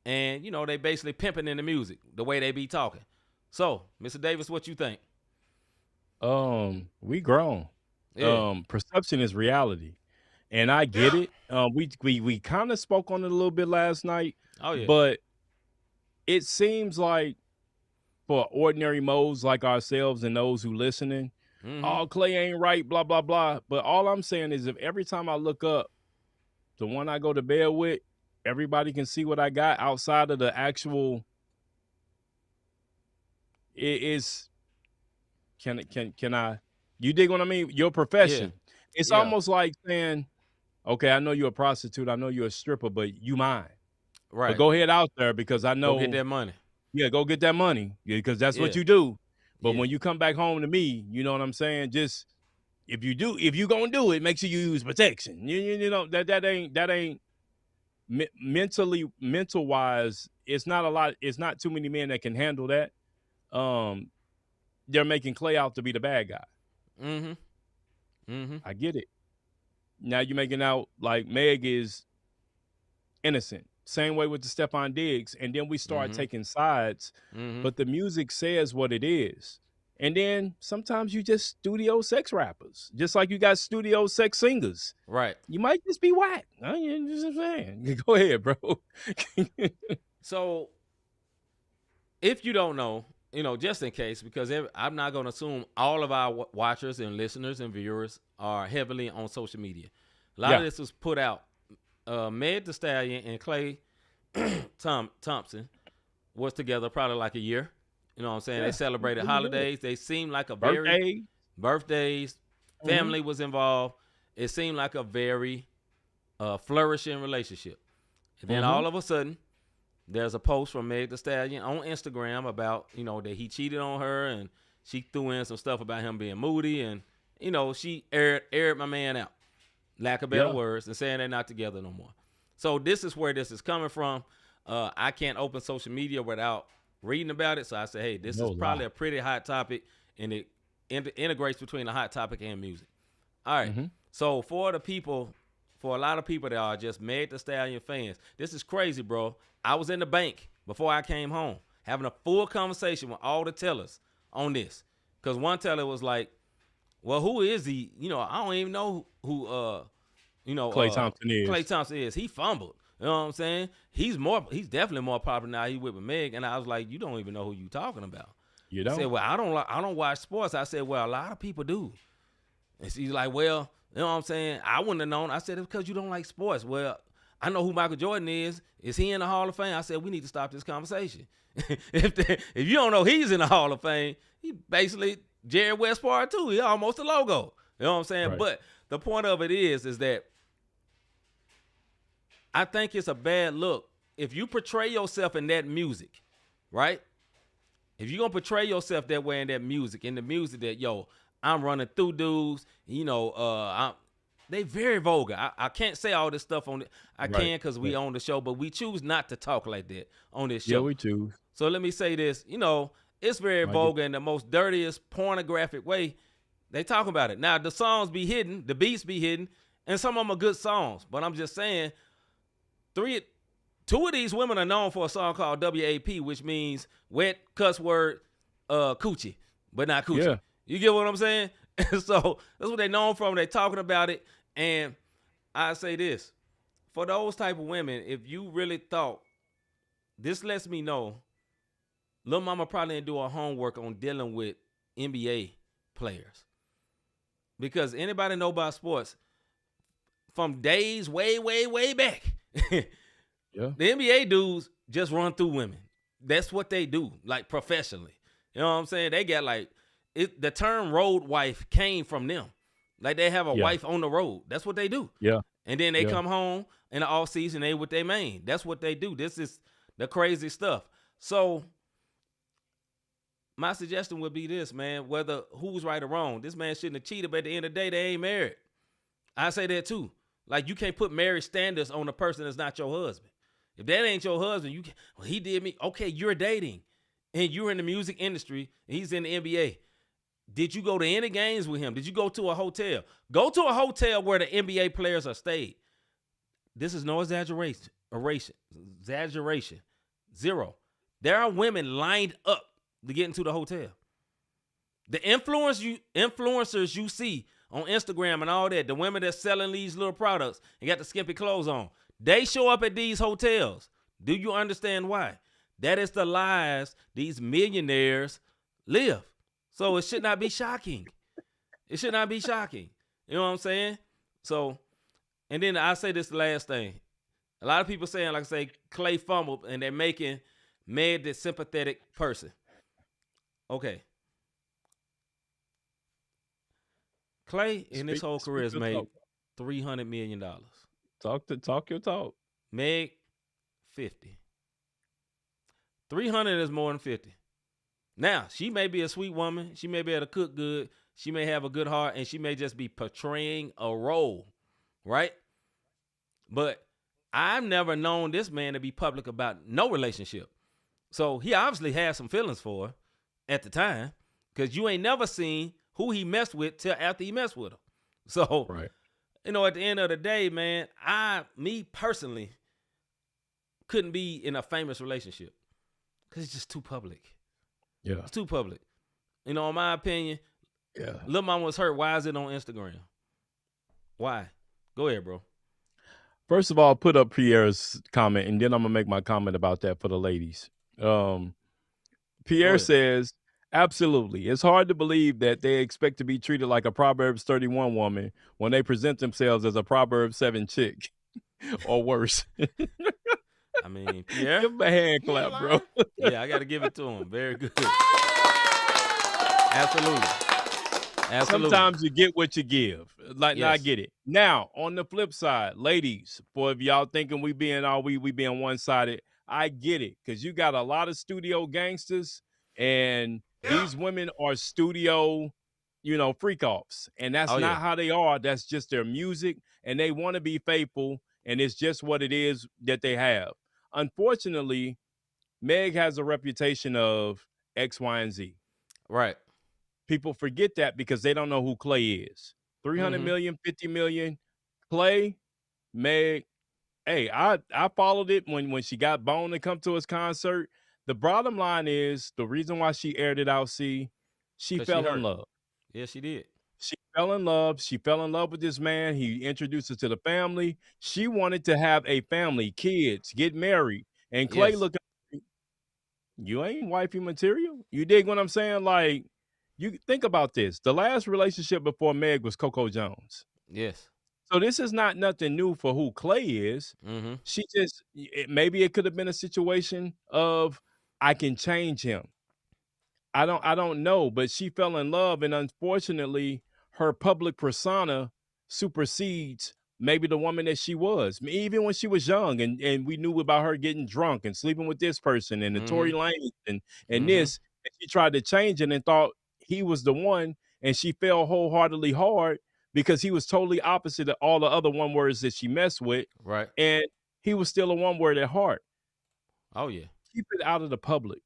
and, you know, they basically pimping in the music, the way they be talking. So, Mr. Davis, what you think?
We grown.
Yeah.
Perception is reality. And I get it. We kind of spoke on it a little bit last night.
Oh, yeah.
But it seems like for ordinary modes like ourselves and those who listening, oh, Clay ain't right, blah, blah, blah. But all I'm saying is if every time I look up, the one I go to bed with, everybody can see what I got outside of the actual. It is. Can I? You dig what I mean? Your profession.
Yeah.
It's almost like saying, okay, I know you're a prostitute, I know you're a stripper, but you mine.
Right.
But go ahead out there because I know.
Go get that money.
Yeah, go get that money because that's what you do. But when you come back home to me, you know what I'm saying? Just if you gonna do it, make sure you use protection. You know that ain't mental wise. It's not a lot. It's not too many men that can handle that. They're making Clay out to be the bad guy. I get it. Now you're making out like Meg is innocent. Same way with the Stephon Diggs. And then we start taking sides. But the music says what it is. And then sometimes you just studio sex rappers. Just like you got studio sex singers.
Right.
You might just be whack. I'm just saying. Go ahead, bro.
So if you don't know, you know, just in case, because I'm not going to assume all of our watchers and listeners and viewers are heavily on social media. A lot of this was put out. Meg Thee Stallion and Clay Thompson was together probably like a year. You know what I'm saying? They celebrated holidays. They seemed like a very birthdays. Family was involved. It seemed like a very flourishing relationship. And then all of a sudden, there's a post from Meg Thee Stallion on Instagram about, you know, that he cheated on her and she threw in some stuff about him being moody and, you know, she aired my man out. Lack of better words, and saying they're not together no more. So this is where this is coming from. I can't open social media without reading about it. So I say, hey, this is probably a pretty hot topic, and it integrates between the hot topic and music. All right. So for a lot of people that are just Meg Thee Stallion fans, this is crazy, bro. I was in the bank before I came home having a full conversation with all the tellers on this. Because one teller was like, well, who is he? You know, I don't even know who
Clay Thompson is.
Clay Thompson is. He fumbled. You know what I'm saying? He's definitely more popular now. He with Meg. And I was like, you don't even know who you talking about.
You don't?
I said, well, I don't watch sports. I said, well, a lot of people do. And she's like, well, you know what I'm saying? I wouldn't have known. I said, it's because you don't like sports. Well, I know who Michael Jordan is. Is he in the Hall of Fame? I said, we need to stop this conversation. If you don't know he's in the Hall of Fame, he basically Jerry West Part 2. He almost a logo. You know what I'm saying?
Right.
But the point of it is that I think it's a bad look. If you portray yourself in that music, right? If you're going to portray yourself that way in that music, that, yo, I'm running through dudes, you know, they very vulgar. I can't say all this stuff on it. I can because we own the show, but we choose not to talk like that on this show.
Yeah, we choose.
So let me say this. You know, it's very vulgar in the most dirtiest, pornographic way. They talk about it. Now, the songs be hidden, the beats be hidden, and some of them are good songs. But I'm just saying, two of these women are known for a song called WAP, which means wet, cuss word, coochie, but not coochie.
Yeah.
You get what I'm saying? So that's what they're known from. They're talking about it. And I say this, for those type of women, if you really thought, this lets me know, Lil Mama probably didn't do her homework on dealing with NBA players. Because anybody know about sports, from days way, way, way back, the NBA dudes just run through women. That's what they do, like professionally. You know what I'm saying? They got like, the term road wife came from them. Like they have a wife on the road. That's what they do.
Yeah.
And then they come home in the off season, they with their main. That's what they do. This is the crazy stuff. So my suggestion would be this, man, whether who's right or wrong, this man shouldn't have cheated, but at the end of the day, they ain't married. I say that too. Like, you can't put marriage standards on a person that's not your husband. If that ain't your husband, you can, well, he did me. Okay, you're dating, and you're in the music industry, and he's in the NBA. Did you go to any games with him? Did you go to a hotel? Go to a hotel where the NBA players are stayed. This is no exaggeration. Exaggeration. Zero. There are women lined up to get into the hotel. The influencers you see on Instagram and all that, the women that's selling these little products and got the skimpy clothes on, they show up at these hotels. Do you understand why? That is the lives these millionaires live. So it should not be shocking. It should not be shocking. You know what I'm saying? So, and then I say this last thing. A lot of people saying, like I say, Clay fumbled, and they're making Meg the sympathetic person. Okay. Clay in his whole career has made $300 million.
Talk your talk.
Meg, 50. 300 is more than 50. Now, she may be a sweet woman. She may be able to cook good. She may have a good heart, and she may just be portraying a role, right? But I've never known this man to be public about no relationship. So he obviously had some feelings for her at the time, because you ain't never seen who he messed with till after he messed with her. So,
right.
You know, at the end of the day, man, me personally couldn't be in a famous relationship because it's just too public.
Yeah.
It's too public. You know, in my opinion,
yeah.
Lil Mama was hurt. Why is it on Instagram? Why? Go ahead, bro.
First of all, put up Pierre's comment, and then I'm going to make my comment about that for the ladies. Pierre says, absolutely. It's hard to believe that they expect to be treated like a Proverbs 31 woman when they present themselves as a Proverbs 7 chick or worse.
I mean, Pierre.
Give him a hand clap, bro.
Yeah, I got to give it to him. Very good. Absolutely.
Sometimes you get what you give. Like, yes. Now I get it. Now, on the flip side, ladies, boy, if y'all thinking we being one-sided, I get it. Because you got a lot of studio gangsters, and these women are studio, freak-offs. And that's not how they are. That's just their music, and they want to be faithful, and it's just what it is that they have. Unfortunately, Meg has a reputation of X, Y, and Z.
Right.
People forget that because they don't know who Clay is. 300 million, 50 million. Clay, Meg. Hey, I followed it when she got Bone to come to his concert. The bottom line is the reason why she aired it out, she fell in love.
Yeah, she did.
She fell in love. She fell in love with this man. He introduced her to the family. She wanted to have a family, kids, get married. And Clay looked at her, you ain't wifey material. You dig what I'm saying? Like, you think about this. The last relationship before Meg was Coco Jones.
Yes.
So this is not nothing new for who Clay is.
Mm-hmm.
She just, maybe it could have been a situation of, I can change him. I don't know, but she fell in love, and unfortunately, her public persona supersedes maybe the woman that she was. Even when she was young, and we knew about her getting drunk and sleeping with this person and the Tory Lanez and this, and she tried to change it and thought he was the one, and she fell wholeheartedly hard because he was totally opposite of all the other one words that she messed with.
Right.
And he was still a one word at heart.
Oh, yeah.
Keep it out of the public.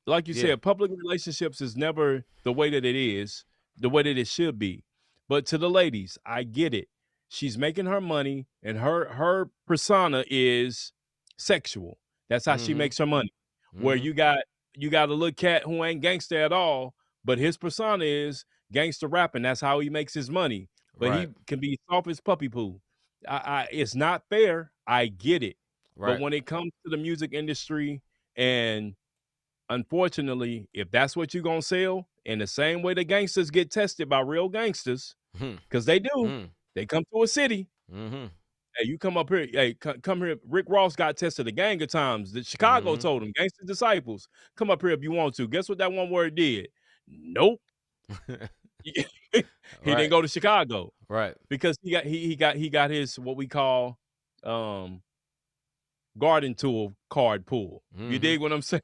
Like you said, public relationships is never the way that it is, the way that it should be. But to the ladies, I get it. She's making her money, and her persona is sexual. That's how she makes her money. Where you got a little cat who ain't gangster at all, but his persona is gangster rapping. That's how he makes his money. But he can be soft as puppy poo. It's not fair. I get it. Right. But when it comes to the music industry, and unfortunately, if that's what you're going to sell, in the same way the gangsters get tested by real gangsters, because they do, they come to a city. Hey, you come up here. Hey, come here. Rick Ross got tested a gang of times. The Chicago told him, gangster disciples, come up here if you want to. Guess what that one word did? Nope. he didn't go to Chicago,
right?
Because he got his what we call garden tool card pull. You dig what I'm saying?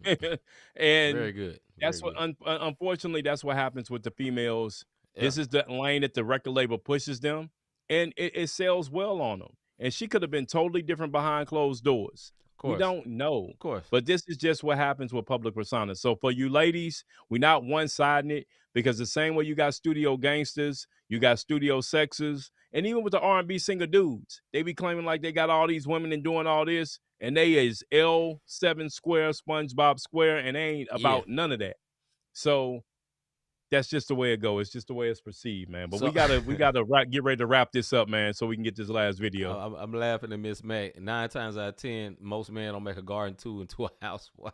And
very good.
That's what. Unfortunately, that's what happens with the females. Yeah. This is the lane that the record label pushes them, and it sells well on them. And she could have been totally different behind closed doors. We don't know.
Of course.
But this is just what happens with public personas. So for you ladies, we're not one-siding it, because the same way you got studio gangsters, you got studio sexers, and even with the R&B singer dudes, they be claiming like they got all these women and doing all this, and they is L7 square, SpongeBob square, and they ain't about none of that. So that's just the way it goes. It's just the way it's perceived, man. But we gotta get ready to wrap this up, man, so we can get this last video.
I'm laughing at Miss Mac. 9 times out of 10, most men don't make a garden tool into a housewife.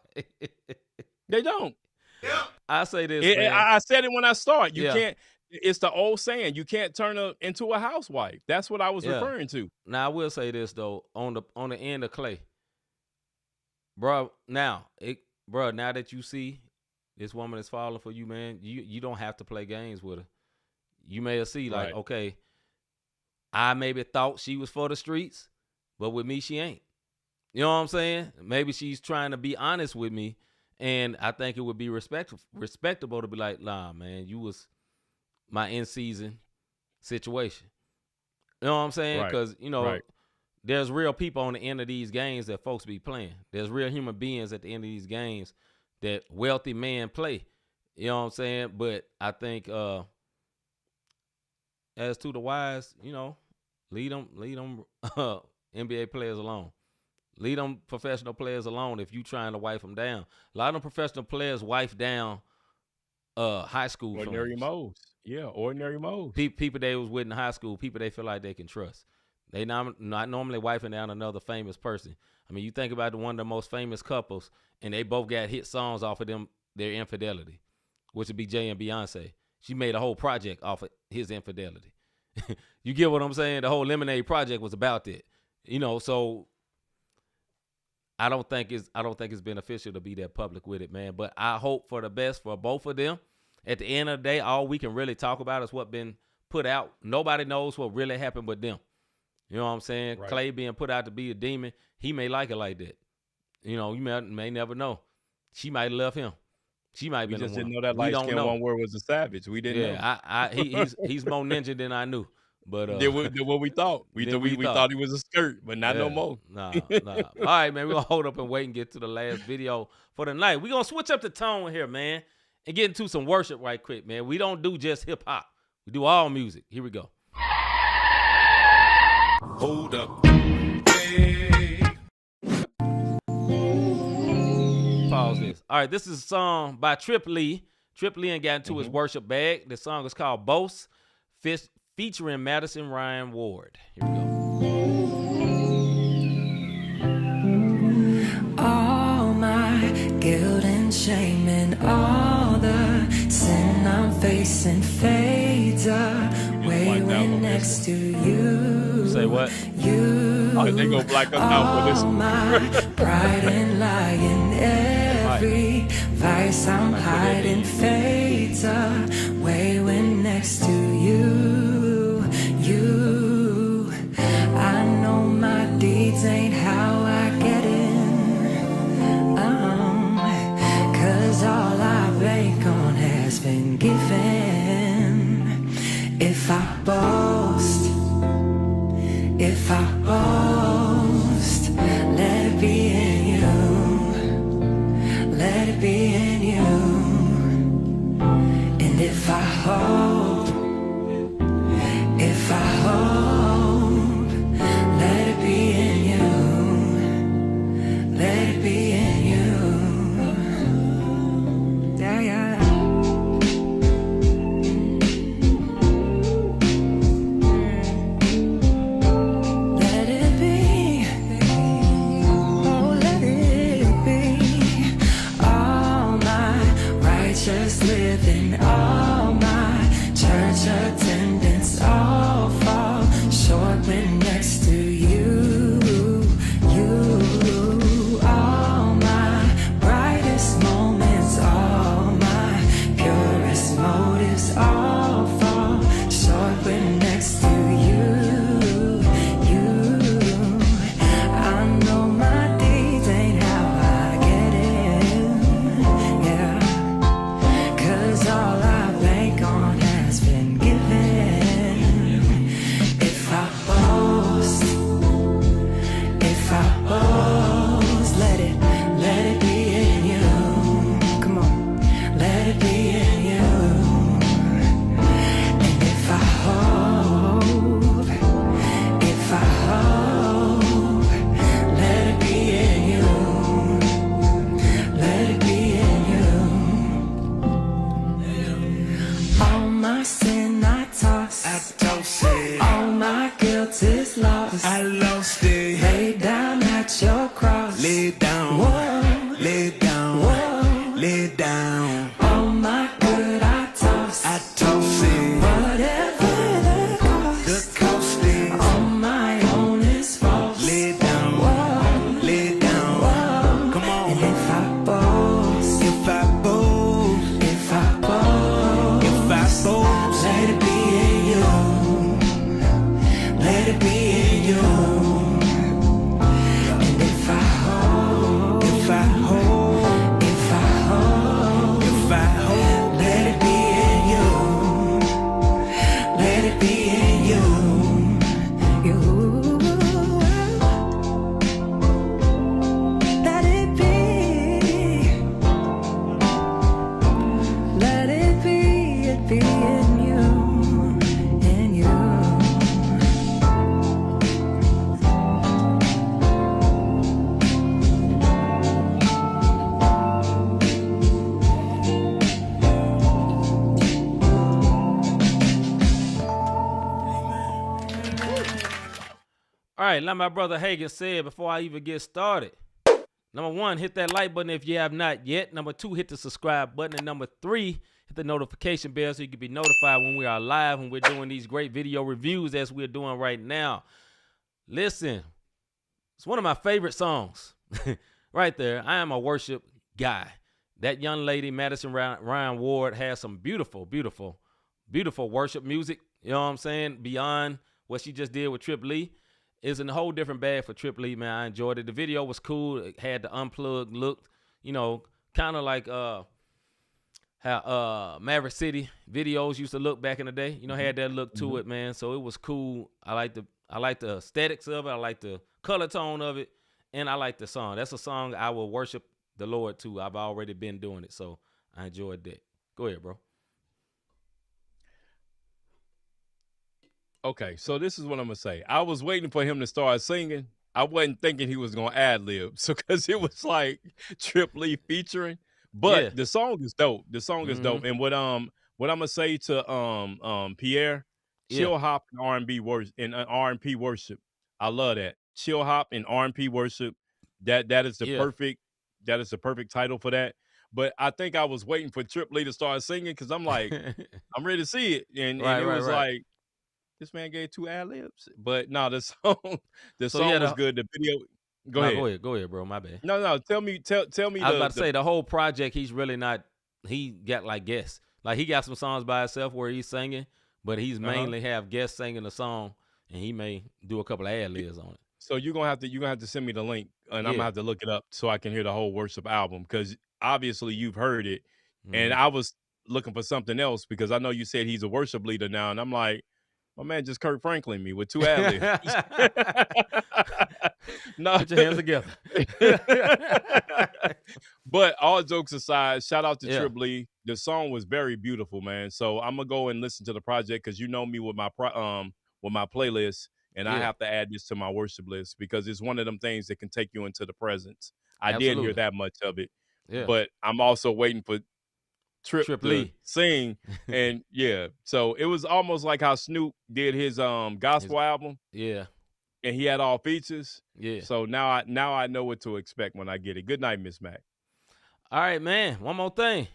They don't.
Yeah. I say this, man.
I said it when I started. You can't. It's the old saying. You can't turn her into a housewife. That's what I was referring to.
Now I will say this though, on the end of Clay, bro. Now that you see this woman is falling for you, man, you don't have to play games with her. You may have seen like, okay, I maybe thought she was for the streets, but with me she ain't. You know what I'm saying? Maybe she's trying to be honest with me, and I think it would be respectable to be like, nah, man, you was my in-season situation. You know what I'm saying? Because, there's real people on the end of these games that folks be playing. There's real human beings at the end of these games that wealthy men play. You know what I'm saying? But I think as to the wise, leave them NBA players alone. Leave them professional players alone if you trying to wife them down. A lot of them professional players wife down high school
ordinary modes. Yeah, ordinary modes.
People they was with in high school, people they feel like they can trust. They not normally wifing down another famous person. I mean, you think about one of the most famous couples, and they both got hit songs off of their infidelity, which would be Jay and Beyonce. She made a whole project off of his infidelity. You get what I'm saying? The whole Lemonade project was about that. So I don't think it's beneficial to be that public with it, man. But I hope for the best for both of them. At the end of the day, all we can really talk about is what been put out. Nobody knows what really happened with them. You know what I'm saying? Right. Clay being put out to be a demon, he may like it like that. You may never know. She might love him. She might be.
We just didn't know that light-skinned one word was a savage. We didn't know.
He's more ninja than I knew. But
did what we thought. We thought he was a skirt, but not no more.
Nah. All right, man. We're gonna hold up and wait and get to the last video for the night. We're gonna switch up the tone here, man, and get into some worship right quick, man. We don't do just hip hop. We do all music. Here we go.
Hold up. Hey.
Pause this. All right, this is a song by Trip Lee. Trip Lee got into his worship bag. The song is called Boast, featuring Madison Ryan Ward. Here we go.
All my guilt and shame and all the sin I'm facing fades away when next to you.
Say what?
They go black us out for this.
My pride and lying, every vice I'm hiding fades away when next to you. I know my deeds ain't how I get in. 'Cause all I bank on has been given. If I boast, let it be in you. Let it be in you. And if I hope, let it be in you. at your cross.
Lay it down.
Whoa.
Lay it down.
Whoa.
Lay it down.
All my good I toss.
I toss it.
Whatever the cost.
The cost is.
All my own is false.
Lay it down.
Whoa.
Lay it down.
Whoa.
Come on.
And if I boast,
If I boast,
if I boast,
if I boast,
let it be in you. Let it be in you. And if I hold,
if I hold,
if I hold,
if I hold,
let it be in you. Let it be in you. You. Let it be. Let it be in you. In you.
All right, like my brother Hagen said before I even get started, number 1, hit that like button if you have not yet. Number 2, hit the subscribe button. And number 3, hit the notification bell so you can be notified when we are live, when we're doing these great video reviews as we're doing right now. Listen, it's one of my favorite songs right there. I am a worship guy. That young lady, Madison Ryan Ward, has some beautiful, beautiful, beautiful worship music. You know what I'm saying? Beyond what she just did with Trip Lee. Is in a whole different bag for Trip Lee, man. I enjoyed it. The video was cool. It had the unplugged look, you know, kind of like how Maverick City videos used to look back in the day. You know, had that look to it, man. So it was cool. I like the aesthetics of it. I like the color tone of it, and I like the song. That's a song I will worship the Lord to. I've already been doing it, so I enjoyed that. Go ahead, bro.
Okay, so this is what I'm gonna say. I was waiting for him to start singing. I wasn't thinking he was gonna ad lib, so because it was like Trip Lee featuring. But
Yeah.
the song is dope. The song is dope. And what I'm gonna say to Pierre, chill hop and R&B worship and R&P worship. I love that. Chill hop and R&P worship. That is the perfect title for that. But I think I was waiting for Trip Lee to start singing because I'm like, I'm ready to see it. And it was like, this man gave 2 ad libs. But no, the song was good. The video. Go ahead,
bro. My bad.
No. Tell me.
I was about to say the whole project. He's really not. He got like guests. Like he got some songs by himself where he's singing, but he's mainly have guests singing the song, and he may do a couple of ad libs on it.
So you're gonna have to send me the link, and I'm gonna have to look it up so I can hear the whole worship album because obviously you've heard it, and I was looking for something else because I know you said he's a worship leader now, and I'm like, my man just Kurt Franklin me with 2 ad libs. No,
put your hands together.
But all jokes aside, shout out to Trip Lee. The song was very beautiful, man. So I'm gonna go and listen to the project because you know me with my playlist, and I have to add this to my worship list because it's one of them things that can take you into the presence. I didn't hear that much of it, but I'm also waiting for Trip Lee sing, and so it was almost like how Snoop did his gospel album, and he had all features, So now I know what to expect when I get it. Good night, Miss Mac.
All right, man. One more thing.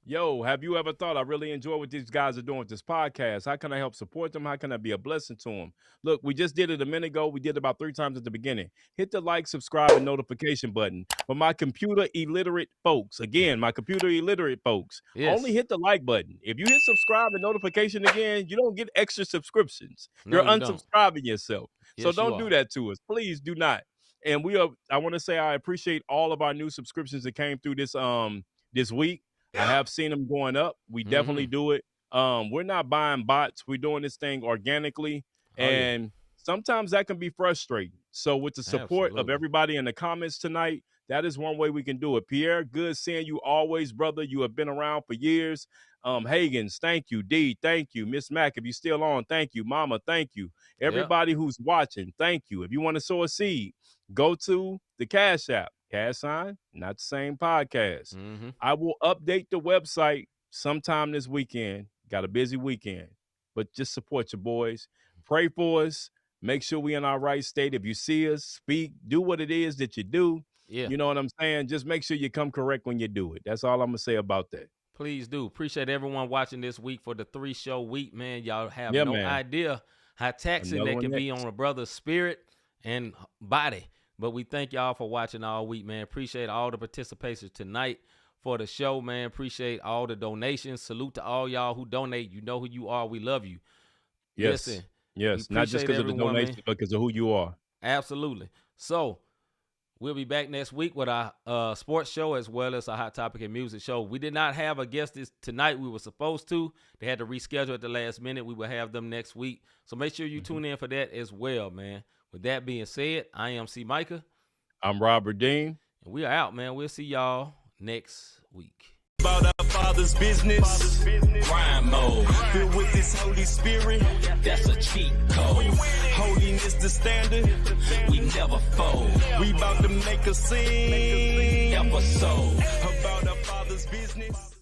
Yo, have you ever thought I really enjoy what these guys are doing with this podcast? How can I help support them? How can I be a blessing to them? Look, we just did it a minute ago. We did it about 3 times at the beginning. Hit the like, subscribe, and notification button. For my computer illiterate folks, only hit the like button. If you hit subscribe and notification again, you don't get extra subscriptions. You're unsubscribing yourself. So don't do that to us. Please do not. And I want to say I appreciate all of our new subscriptions that came through this week. I have seen them going up. We definitely do it. We're not buying bots. We're doing this thing organically. And sometimes that can be frustrating. So with the support of everybody in the comments tonight, that is one way we can do it. Pierre, good seeing you always, brother. You have been around for years. Hagens, thank you. D, thank you. Miss Mac, if you're still on, thank you. Mama, thank you. Everybody who's watching, thank you. If you want to sow a seed, go to the Cash App. #, not the same podcast. I will update the website sometime this weekend. Got a busy weekend, but just support your boys. Pray for us. Make sure we in our right state. If you see us, speak, do what it is that you do.
Yeah.
You know what I'm saying? Just make sure you come correct when you do it. That's all I'm going to say about that.
Please do. Appreciate everyone watching this week for the 3-show week, man. Y'all have idea how taxing that can be on a brother's spirit and body. But we thank y'all for watching all week, man. Appreciate all the participation tonight for the show, man. Appreciate all the donations. Salute to all y'all who donate. You know who you are. We love you.
Yes.
Listen,
yes. Not just because of the donation, but because of who you are.
Absolutely. So we'll be back next week with our sports show as well as a hot topic and music show. We did not have a guest tonight. We were supposed to. They had to reschedule at the last minute. We will have them next week. So make sure you tune in for that as well, man. With that being said, I am C-Micah.
I'm Robert Dean.
And we are out, man. We'll see y'all next week.
About our Father's business, crime mode, filled with this Holy Spirit, that's a cheat code. Holiness the standard, we never fold. We about to make a scene episode about our Father's business.